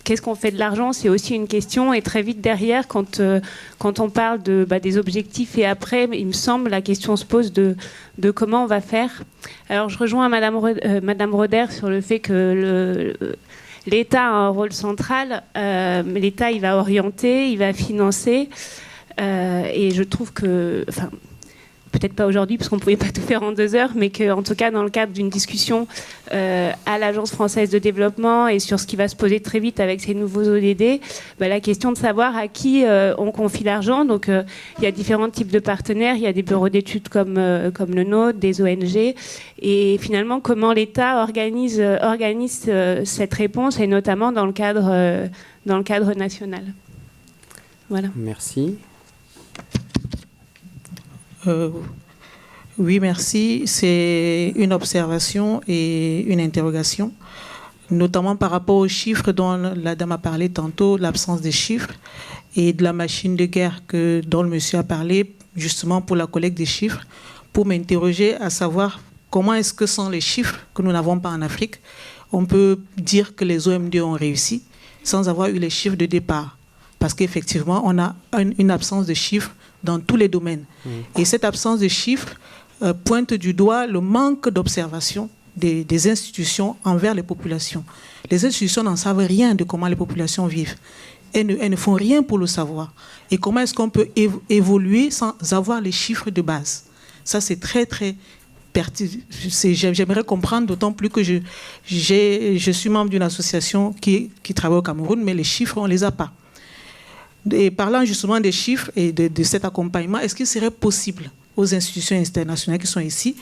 Speaker 12: qu'est-ce qu'on fait de l'argent? C'est aussi une question. Et très vite derrière, quand on parle des objectifs et après, il me semble, la question se pose de comment on va faire. Alors je rejoins Madame Roder sur le fait que l'État a un rôle central. L'État, il va orienter, il va financer. Et je trouve que, enfin, peut-être pas aujourd'hui parce qu'on ne pouvait pas tout faire en 2 heures, mais qu'en tout cas dans le cadre d'une discussion à l'Agence française de développement et sur ce qui va se poser très vite avec ces nouveaux ODD, la question de savoir à qui on confie l'argent. Donc il y a différents types de partenaires, il y a des bureaux d'études comme le nôtre, des ONG, et finalement comment l'État organise cette réponse, et notamment dans le cadre national. Voilà.
Speaker 1: Merci.
Speaker 13: Oui, merci. C'est une observation et une interrogation, notamment par rapport aux chiffres dont la dame a parlé tantôt, l'absence des chiffres, et de la machine de guerre dont le monsieur a parlé, justement pour la collecte des chiffres, pour m'interroger à savoir comment est-ce que sont les chiffres que nous n'avons pas en Afrique. On peut dire que les OMD ont réussi sans avoir eu les chiffres de départ, parce qu'effectivement, on a une absence de chiffres dans tous les domaines. Et cette absence de chiffres pointe du doigt le manque d'observation des institutions envers les populations. Les institutions n'en savent rien de comment les populations vivent. Elles ne font rien pour le savoir. Et comment est-ce qu'on peut évoluer sans avoir les chiffres de base? Ça, c'est très, très pertinent. J'aimerais comprendre, d'autant plus que je suis membre d'une association qui travaille au Cameroun, mais les chiffres, on ne les a pas. Et parlant justement des chiffres et de cet accompagnement, est-ce qu'il serait possible aux institutions internationales qui sont ici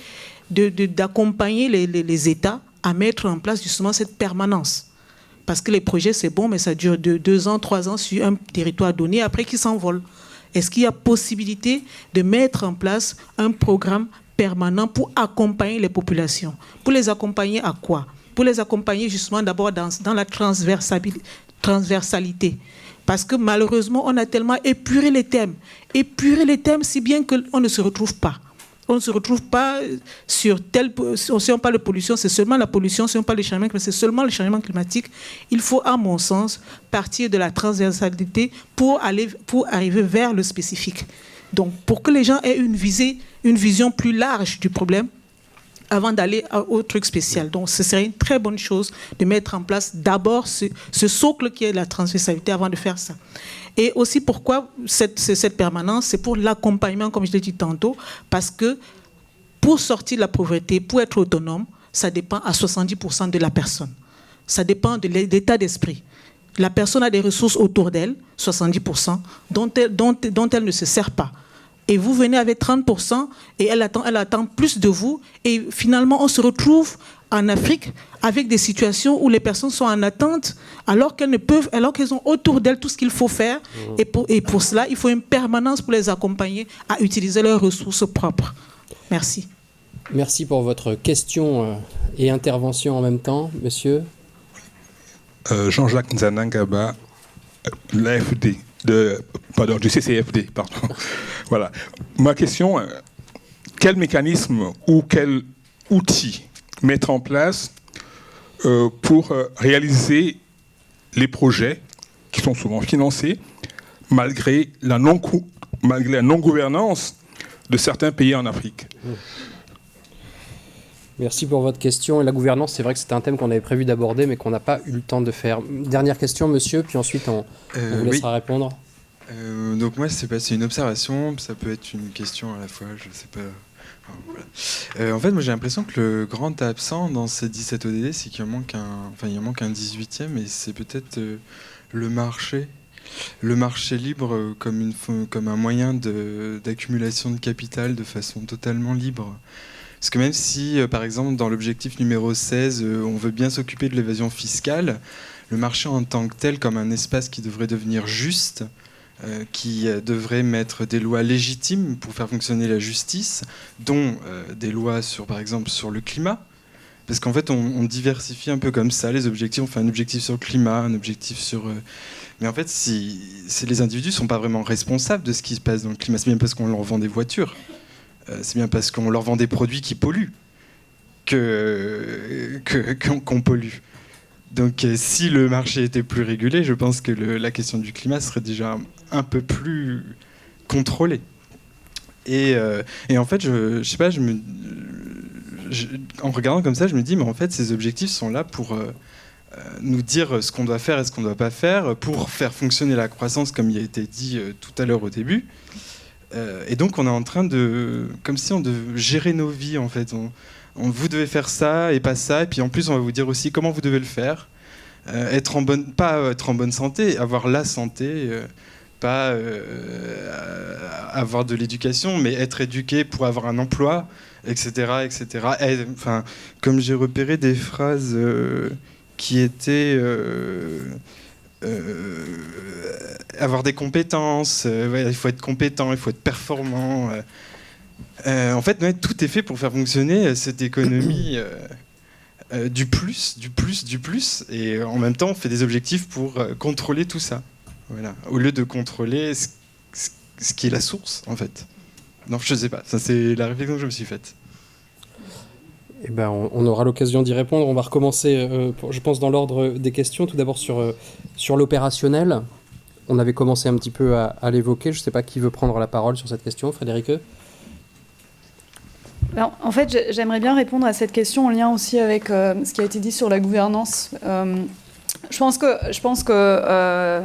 Speaker 13: d'accompagner les États à mettre en place justement cette permanence? Parce que les projets, c'est bon, mais ça dure 2 ans, 3 ans sur un territoire donné, après qu'ils s'envolent. Est-ce qu'il y a possibilité de mettre en place un programme permanent pour accompagner les populations? Pour les accompagner à quoi? Pour les accompagner justement d'abord dans la transversalité. Parce que malheureusement, on a tellement épuré les thèmes si bien qu'on ne se retrouve pas. On ne se retrouve pas sur si on parle de pollution, c'est seulement la pollution, si on parle de changement climatique, c'est seulement le changement climatique. Il faut, à mon sens, partir de la transversalité pour arriver vers le spécifique. Donc, pour que les gens aient une vision plus large du problème, avant d'aller au truc spécial. Donc, ce serait une très bonne chose de mettre en place d'abord ce socle qui est la transversalité avant de faire ça. Et aussi, pourquoi cette permanence? C'est pour l'accompagnement, comme je l'ai dit tantôt, parce que pour sortir de la pauvreté, pour être autonome, ça dépend à 70% de la personne. Ça dépend de l'état d'esprit. La personne a des ressources autour d'elle, 70%, dont elle ne se sert pas. Et vous venez avec 30% et elle attend plus de vous. Et finalement, on se retrouve en Afrique avec des situations où les personnes sont en attente alors qu'elles ont autour d'elles tout ce qu'il faut faire. Et pour cela, il faut une permanence pour les accompagner à utiliser leurs ressources propres. Merci.
Speaker 1: Merci pour votre question et intervention en même temps, monsieur.
Speaker 14: Jean-Jacques Nzanangaba, l'AFD. Du CCFD, pardon. Voilà. Ma question, quel mécanisme ou quel outil mettre en place pour réaliser les projets qui sont souvent financés malgré la non-gouvernance de certains pays en Afrique?
Speaker 1: Merci pour votre question. Et la gouvernance, c'est vrai que c'était un thème qu'on avait prévu d'aborder, mais qu'on n'a pas eu le temps de faire. Dernière question, monsieur, puis ensuite on vous laissera répondre.
Speaker 15: Donc moi, c'est une observation, ça peut être une question à la fois, je sais pas. Enfin, voilà. En fait, moi j'ai l'impression que le grand absent dans ces 17 ODD, c'est qu'il en manque un 18e, et c'est peut-être le marché libre comme un moyen d'accumulation de capital de façon totalement libre. Parce que même si, par exemple, dans l'objectif numéro 16, on veut bien s'occuper de l'évasion fiscale, le marché en tant que tel, comme un espace qui devrait devenir juste, qui devrait mettre des lois légitimes pour faire fonctionner la justice, dont des lois par exemple sur le climat, parce qu'en fait on diversifie un peu comme ça les objectifs, on fait un objectif sur le climat, un objectif sur... Mais en fait, si les individus ne sont pas vraiment responsables de ce qui se passe dans le climat, c'est bien parce qu'on leur vend des voitures, c'est bien parce qu'on leur vend des produits qui polluent qu'on pollue. Donc si le marché était plus régulé, je pense que la question du climat serait déjà un peu plus contrôlée. Et en fait, je sais pas, en regardant comme ça, je me dis, mais en fait, ces objectifs sont là pour nous dire ce qu'on doit faire et ce qu'on ne doit pas faire, pour faire fonctionner la croissance, comme il a été dit tout à l'heure au début. Et donc, on est en train comme si on devait gérer nos vies, en fait. Vous devez faire ça et pas ça, et puis en plus, on va vous dire aussi comment vous devez le faire. Pas être en bonne santé, avoir la santé, pas avoir de l'éducation, mais être éduqué pour avoir un emploi, etc. etc. Enfin, comme j'ai repéré des phrases qui étaient avoir des compétences, il faut être compétent, il faut être performant. En fait, tout est fait pour faire fonctionner cette économie du plus, et en même temps, on fait des objectifs pour contrôler tout ça. Voilà. Au lieu de contrôler ce qui est la source, en fait. Non, je ne sais pas. Ça, c'est la réflexion que je me suis faite.
Speaker 1: Eh ben, on aura l'occasion d'y répondre. On va recommencer, je pense, dans l'ordre des questions. Tout d'abord sur l'opérationnel. On avait commencé un petit peu à l'évoquer. Je ne sais pas qui veut prendre la parole sur cette question. Frédéric?
Speaker 3: Alors, en fait, j'aimerais bien répondre à cette question en lien aussi avec ce qui a été dit sur la gouvernance. Je pense que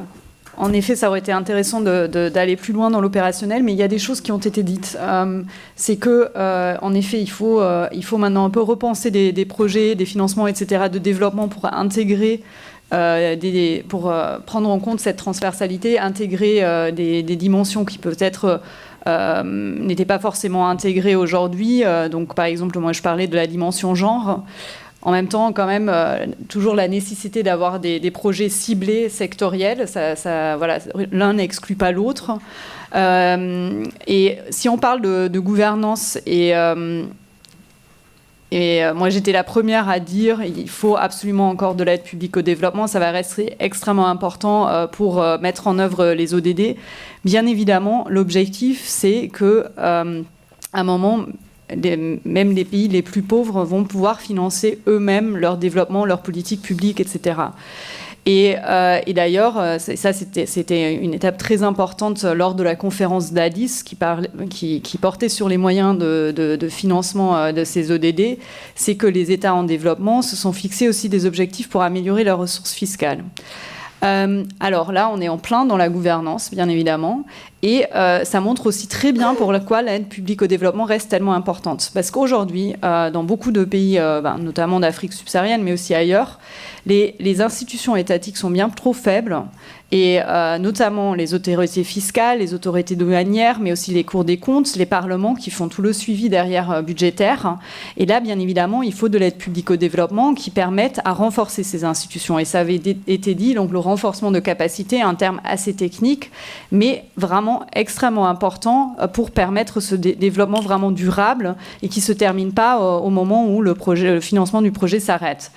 Speaker 3: en effet, ça aurait été intéressant d'aller plus loin dans l'opérationnel, mais il y a des choses qui ont été dites. C'est que, en effet, il faut maintenant un peu repenser des projets, des financements, etc., de développement pour intégrer, pour prendre en compte cette transversalité, intégrer des dimensions qui peut-être n'étaient pas forcément intégrées aujourd'hui. Donc, par exemple, moi, je parlais de la dimension genre. En même temps, quand même, toujours la nécessité d'avoir des projets ciblés, sectoriels. Voilà, l'un n'exclut pas l'autre. Et si on parle de gouvernance, et moi j'étais la première à dire il faut absolument encore de l'aide publique au développement, ça va rester extrêmement important pour mettre en œuvre les ODD. Bien évidemment, l'objectif, c'est que à un moment, même les pays les plus pauvres vont pouvoir financer eux-mêmes leur développement, leur politique publique, etc. Et d'ailleurs, ça c'était une étape très importante lors de la conférence d'Addis qui portait sur les moyens de financement de ces ODD, c'est que les États en développement se sont fixés aussi des objectifs pour améliorer leurs ressources fiscales. Alors là, on est en plein dans la gouvernance, bien évidemment, et ça montre aussi très bien pourquoi l'aide publique au développement reste tellement importante. Parce qu'aujourd'hui, dans beaucoup de pays, notamment d'Afrique subsaharienne, mais aussi ailleurs, les institutions étatiques sont bien trop faibles, et notamment les autorités fiscales, les autorités douanières, mais aussi les cours des comptes, les parlements qui font tout le suivi derrière budgétaire. Et là, bien évidemment, il faut de l'aide publique au développement qui permette à renforcer ces institutions. Et ça avait été dit, donc le renforcement de capacité, un terme assez technique, mais vraiment extrêmement important pour permettre ce développement vraiment durable et qui ne se termine pas au moment où le financement du projet s'arrête.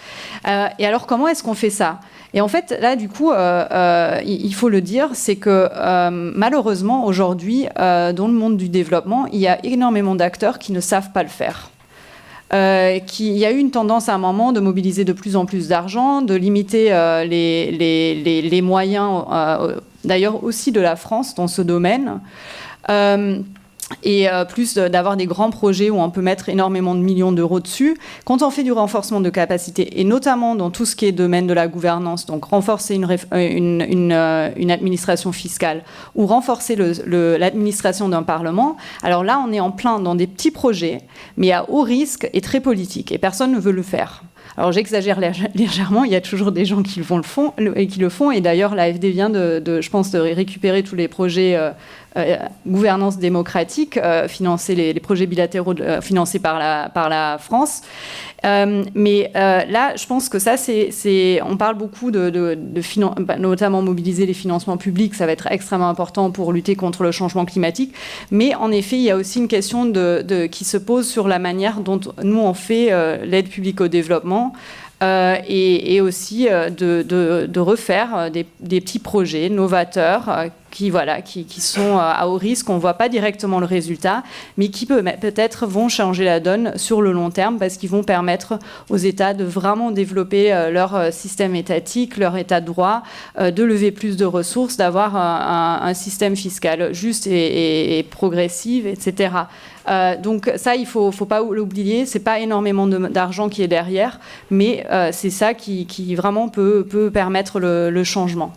Speaker 3: Et alors, comment est-ce qu'on fait ça ? Et en fait, là, du coup, il faut le dire, c'est que malheureusement, aujourd'hui, dans le monde du développement, il y a énormément d'acteurs qui ne savent pas le faire. Il y a eu une tendance à un moment de mobiliser de plus en plus d'argent, de limiter les moyens, d'ailleurs aussi de la France dans ce domaine. Et plus d'avoir des grands projets où on peut mettre énormément de millions d'euros dessus. Quand on fait du renforcement de capacité, et notamment dans tout ce qui est domaine de la gouvernance, donc renforcer une administration fiscale ou renforcer l'administration d'un parlement, alors là, on est en plein dans des petits projets, mais à haut risque et très politique, et personne ne veut le faire. Alors j'exagère légèrement, il y a toujours des gens qui le font, et d'ailleurs l'AFD vient je pense, de récupérer tous les projets gouvernance démocratique, financer les projets bilatéraux financés par la France. Mais là, je pense que ça, on parle beaucoup notamment mobiliser les financements publics, ça va être extrêmement important pour lutter contre le changement climatique. Mais en effet, il y a aussi une question qui se pose sur la manière dont nous, on fait l'aide publique au développement. Et aussi de refaire des petits projets novateurs qui sont à haut risque. On ne voit pas directement le résultat, mais qui peut-être vont changer la donne sur le long terme parce qu'ils vont permettre aux États de vraiment développer leur système étatique, leur état de droit, de lever plus de ressources, d'avoir un système fiscal juste et progressif, etc. Donc ça, il ne faut pas l'oublier. Ce n'est pas énormément d'argent qui est derrière, mais c'est ça qui vraiment peut permettre le changement.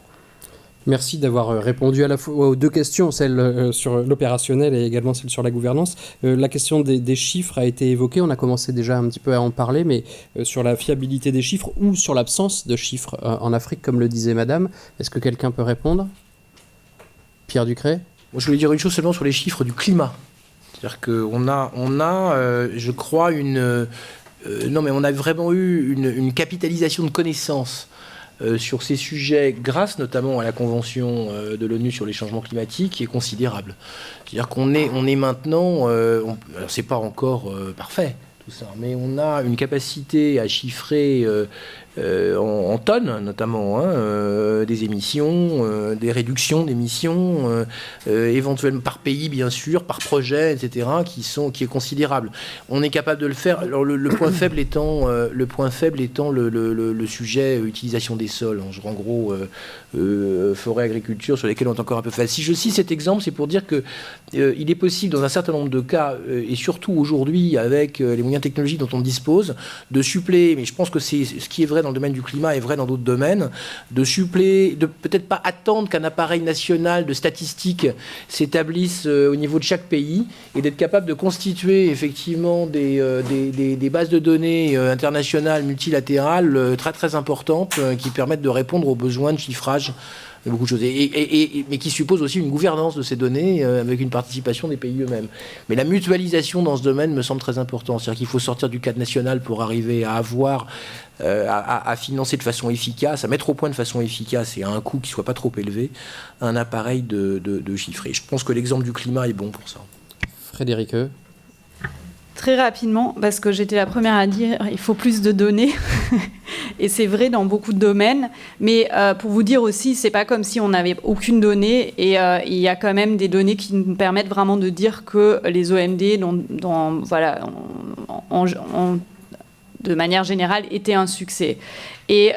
Speaker 1: Merci d'avoir répondu à la fois aux deux questions, celle sur l'opérationnel et également celle sur la gouvernance. La question des chiffres a été évoquée, on a commencé déjà un petit peu à en parler, mais sur la fiabilité des chiffres ou sur l'absence de chiffres en Afrique, comme le disait Madame, est-ce que quelqu'un peut répondre ? Pierre Ducret ?
Speaker 6: Moi, je voulais dire une chose seulement sur les chiffres du climat. C'est-à-dire qu'on a, je crois, on a vraiment eu une capitalisation de connaissances sur ces sujets, grâce notamment à la Convention de l'ONU sur les changements climatiques, qui est considérable. C'est-à-dire qu'on est maintenant, alors c'est pas encore parfait tout ça, mais on a une capacité à chiffrer en tonnes, notamment, des émissions, des réductions d'émissions, éventuellement par pays, bien sûr, par projet, etc., qui est considérable. On est capable de le faire. Alors, le point faible étant le sujet utilisation des sols, en gros, forêt, agriculture, sur lesquels on est encore un peu facile. Si je cite cet exemple, c'est pour dire que il est possible, dans un certain nombre de cas, et surtout aujourd'hui, avec les moyens technologiques dont on dispose, de suppléer, mais je pense que c'est ce qui est vrai dans le domaine du climat est vrai dans d'autres domaines, de suppléer, de peut-être pas attendre qu'un appareil national de statistiques s'établisse au niveau de chaque pays, et d'être capable de constituer effectivement des bases de données internationales, multilatérales, très très importantes, qui permettent de répondre aux besoins de chiffrage de beaucoup de choses, mais qui suppose aussi une gouvernance de ces données avec une participation des pays eux-mêmes. Mais la mutualisation dans ce domaine me semble très important. C'est-à-dire qu'il faut sortir du cadre national pour arriver à avoir, à financer de façon efficace, à mettre au point de façon efficace et à un coût qui ne soit pas trop élevé, un appareil de chiffrer. Je pense que l'exemple du climat est bon pour ça.
Speaker 1: Frédéric.
Speaker 3: Très rapidement, parce que j'étais la première à dire il faut plus de données, et c'est vrai dans beaucoup de domaines, mais pour vous dire aussi, c'est pas comme si on n'avait aucune donnée, et il y a quand même des données qui nous permettent vraiment de dire que les OMD, de manière générale, été un succès. Et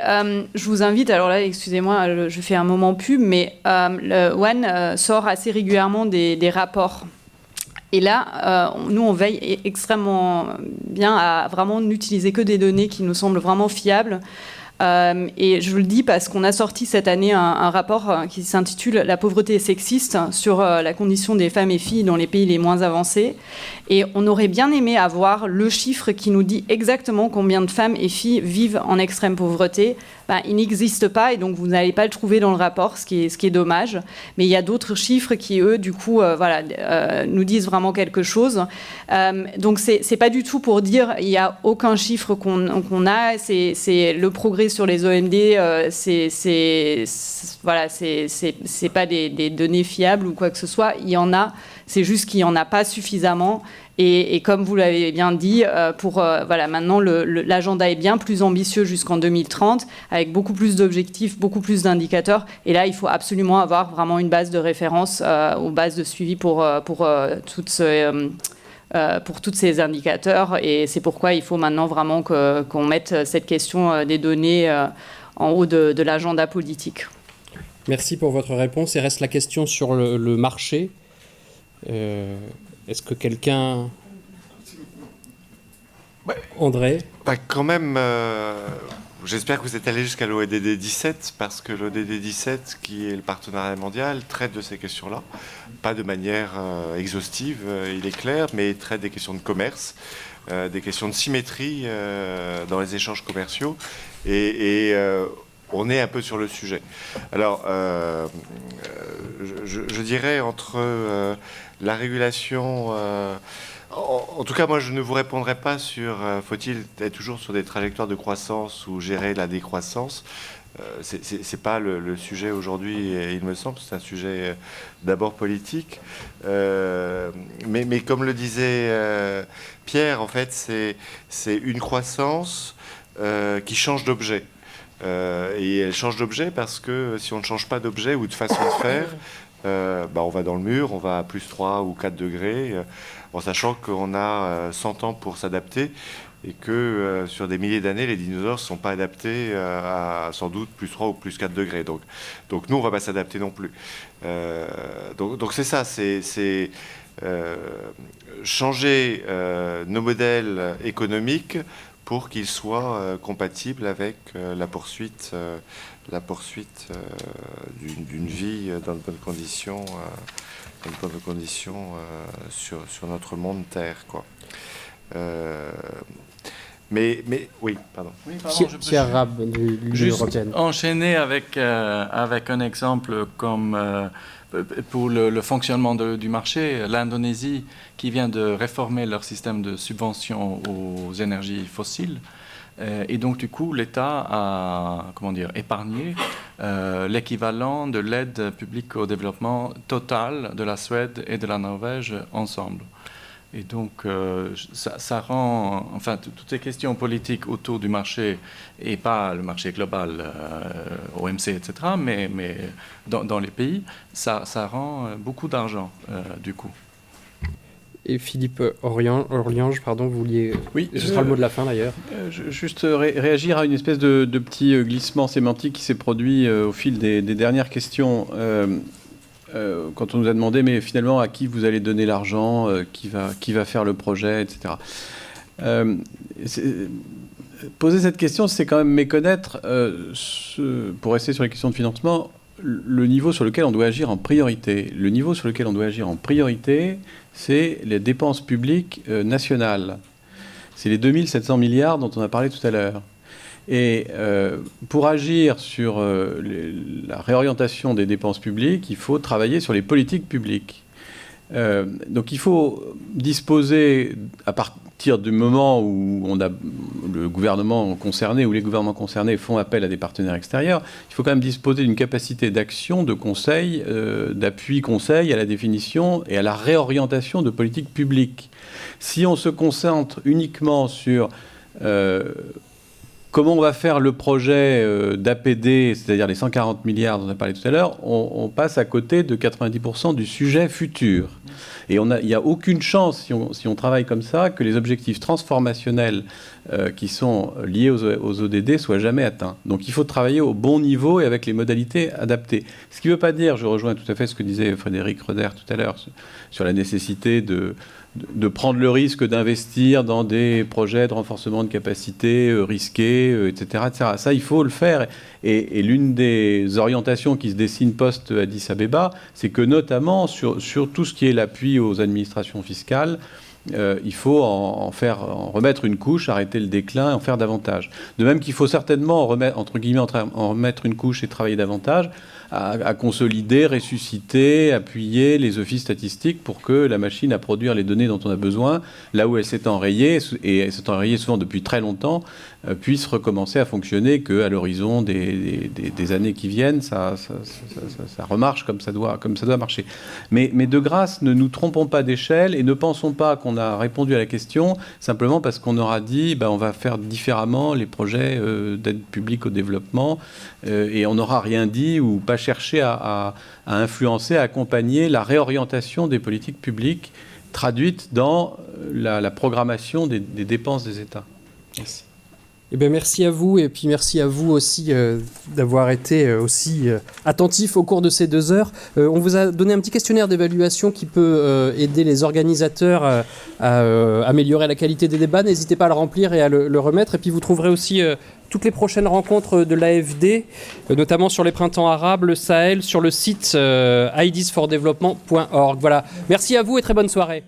Speaker 3: je vous invite, alors là, excusez-moi, je fais un moment pub, mais le One sort assez régulièrement des rapports. Et là, nous, on veille extrêmement bien à vraiment n'utiliser que des données qui nous semblent vraiment fiables. Et je vous le dis parce qu'on a sorti cette année un rapport qui s'intitule « La pauvreté sexiste » sur la condition des femmes et filles dans les pays les moins avancés. Et on aurait bien aimé avoir le chiffre qui nous dit exactement combien de femmes et filles vivent en extrême pauvreté. Il n'existe pas et donc vous n'allez pas le trouver dans le rapport, ce qui est dommage. Mais il y a d'autres chiffres qui, eux, du coup, nous disent vraiment quelque chose. Donc c'est pas du tout pour dire il n'y a aucun chiffre qu'on a. C'est le progrès sur les OMD. C'est pas des données fiables ou quoi que ce soit. Il y en a. C'est juste qu'il n'y en a pas suffisamment. Et comme vous l'avez bien dit, maintenant, l'agenda est bien plus ambitieux jusqu'en 2030, avec beaucoup plus d'objectifs, beaucoup plus d'indicateurs. Et là, il faut absolument avoir vraiment une base de référence, ou base de suivi pour tous ces indicateurs. Et c'est pourquoi il faut maintenant vraiment qu'on mette cette question des données en haut de l'agenda politique.
Speaker 1: Merci pour votre réponse. Et reste la question sur le marché. Est-ce que quelqu'un... André ?
Speaker 4: Quand même, j'espère que vous êtes allé jusqu'à l'ODD 17, parce que l'ODD 17, qui est le partenariat mondial, traite de ces questions-là. Pas de manière exhaustive, il est clair, mais traite des questions de commerce, des questions de symétrie dans les échanges commerciaux. Et on est un peu sur le sujet. Alors, je dirais entre la régulation... en tout cas, moi, je ne vous répondrai pas sur faut-il être toujours sur des trajectoires de croissance ou gérer la décroissance. C'est pas le sujet aujourd'hui, il me semble. C'est un sujet d'abord politique. Mais comme le disait Pierre, en fait, c'est une croissance qui change d'objet. Et elle change d'objet parce que si on ne change pas d'objet ou de façon de faire, on va dans le mur, on va à plus 3 ou 4 degrés, en sachant qu'on a 100 ans pour s'adapter et que sur des milliers d'années, les dinosaures ne sont pas adaptés à sans doute plus 3 ou plus 4 degrés. Donc nous, on ne va pas s'adapter non plus. Donc c'est ça, c'est changer nos modèles économiques pour qu'ils soient compatibles avec la poursuite d'une vie dans de bonnes conditions, sur notre monde Terre, quoi. Mais oui, pardon.
Speaker 8: Oui, pardon,
Speaker 1: Pierre Rab, du
Speaker 8: européenne. Enchaîner avec un exemple comme pour le fonctionnement du marché, l'Indonésie qui vient de réformer leur système de subvention aux énergies fossiles. Et donc, du coup, l'État a épargné l'équivalent de l'aide publique au développement totale de la Suède et de la Norvège ensemble. Et donc, ça rend, toutes les questions politiques autour du marché, et pas le marché global, OMC, etc., mais dans les pays, ça rend beaucoup d'argent, du coup.
Speaker 1: Et Philippe Orliange, pardon, vous vouliez...
Speaker 5: Oui,
Speaker 1: ce sera le mot de la fin d'ailleurs.
Speaker 5: Juste réagir à une espèce de petit glissement sémantique qui s'est produit au fil des dernières questions. Quand on nous a demandé, mais finalement, à qui vous allez donner l'argent, qui va faire le projet, etc. Poser cette question, c'est quand même méconnaître, pour rester sur les questions de financement, le niveau sur lequel on doit agir en priorité. Le niveau sur lequel on doit agir en priorité, c'est les dépenses publiques nationales. C'est les 2700 milliards dont on a parlé tout à l'heure. Et pour agir sur la réorientation des dépenses publiques, il faut travailler sur les politiques publiques. Donc il faut disposer, à partir du moment où on a le gouvernement concerné ou les gouvernements concernés font appel à des partenaires extérieurs, il faut quand même disposer d'une capacité d'action, de conseil, d'appui conseil à la définition et à la réorientation de politiques publiques. Si on se concentre uniquement sur comment on va faire le projet d'APD, c'est-à-dire les 140 milliards dont on a parlé tout à l'heure, on passe à côté de 90% du sujet futur. Et il n'y a aucune chance, si on travaille comme ça, que les objectifs transformationnels qui sont liés aux ODD soient jamais atteints. Donc il faut travailler au bon niveau et avec les modalités adaptées. Ce qui ne veut pas dire, je rejoins tout à fait ce que disait Frédéric Roeder tout à l'heure, sur la nécessité de prendre le risque d'investir dans des projets de renforcement de capacité risqués, etc., etc. Ça, il faut le faire. Et l'une des orientations qui se dessine post-Addis Abeba, c'est que notamment sur tout ce qui est l'appui aux administrations fiscales, il faut en remettre une couche, arrêter le déclin, en faire davantage. De même qu'il faut certainement en remettre une couche et travailler davantage à consolider, ressusciter, appuyer les offices statistiques pour que la machine à produire les données dont on a besoin, là où elle s'est enrayée, et elle s'est enrayée souvent depuis très longtemps, puisse recommencer à fonctionner, qu'à l'horizon des années qui viennent, ça remarche comme ça doit marcher. Mais de grâce, ne nous trompons pas d'échelle et ne pensons pas qu'on a répondu à la question simplement parce qu'on aura dit on va faire différemment les projets d'aide publique au développement et on n'aura rien dit ou pas cherché à influencer, à accompagner la réorientation des politiques publiques traduites dans la programmation des dépenses des États. Merci.
Speaker 1: Eh bien, merci à vous, et puis merci à vous aussi d'avoir été aussi attentifs au cours de ces 2 heures. On vous a donné un petit questionnaire d'évaluation qui peut aider les organisateurs à améliorer la qualité des débats. N'hésitez pas à le remplir et à le remettre. Et puis vous trouverez aussi toutes les prochaines rencontres de l'AFD, notamment sur les printemps arabes, le Sahel, sur le site ideasfordevelopment.org. Voilà. Merci à vous et très bonne soirée.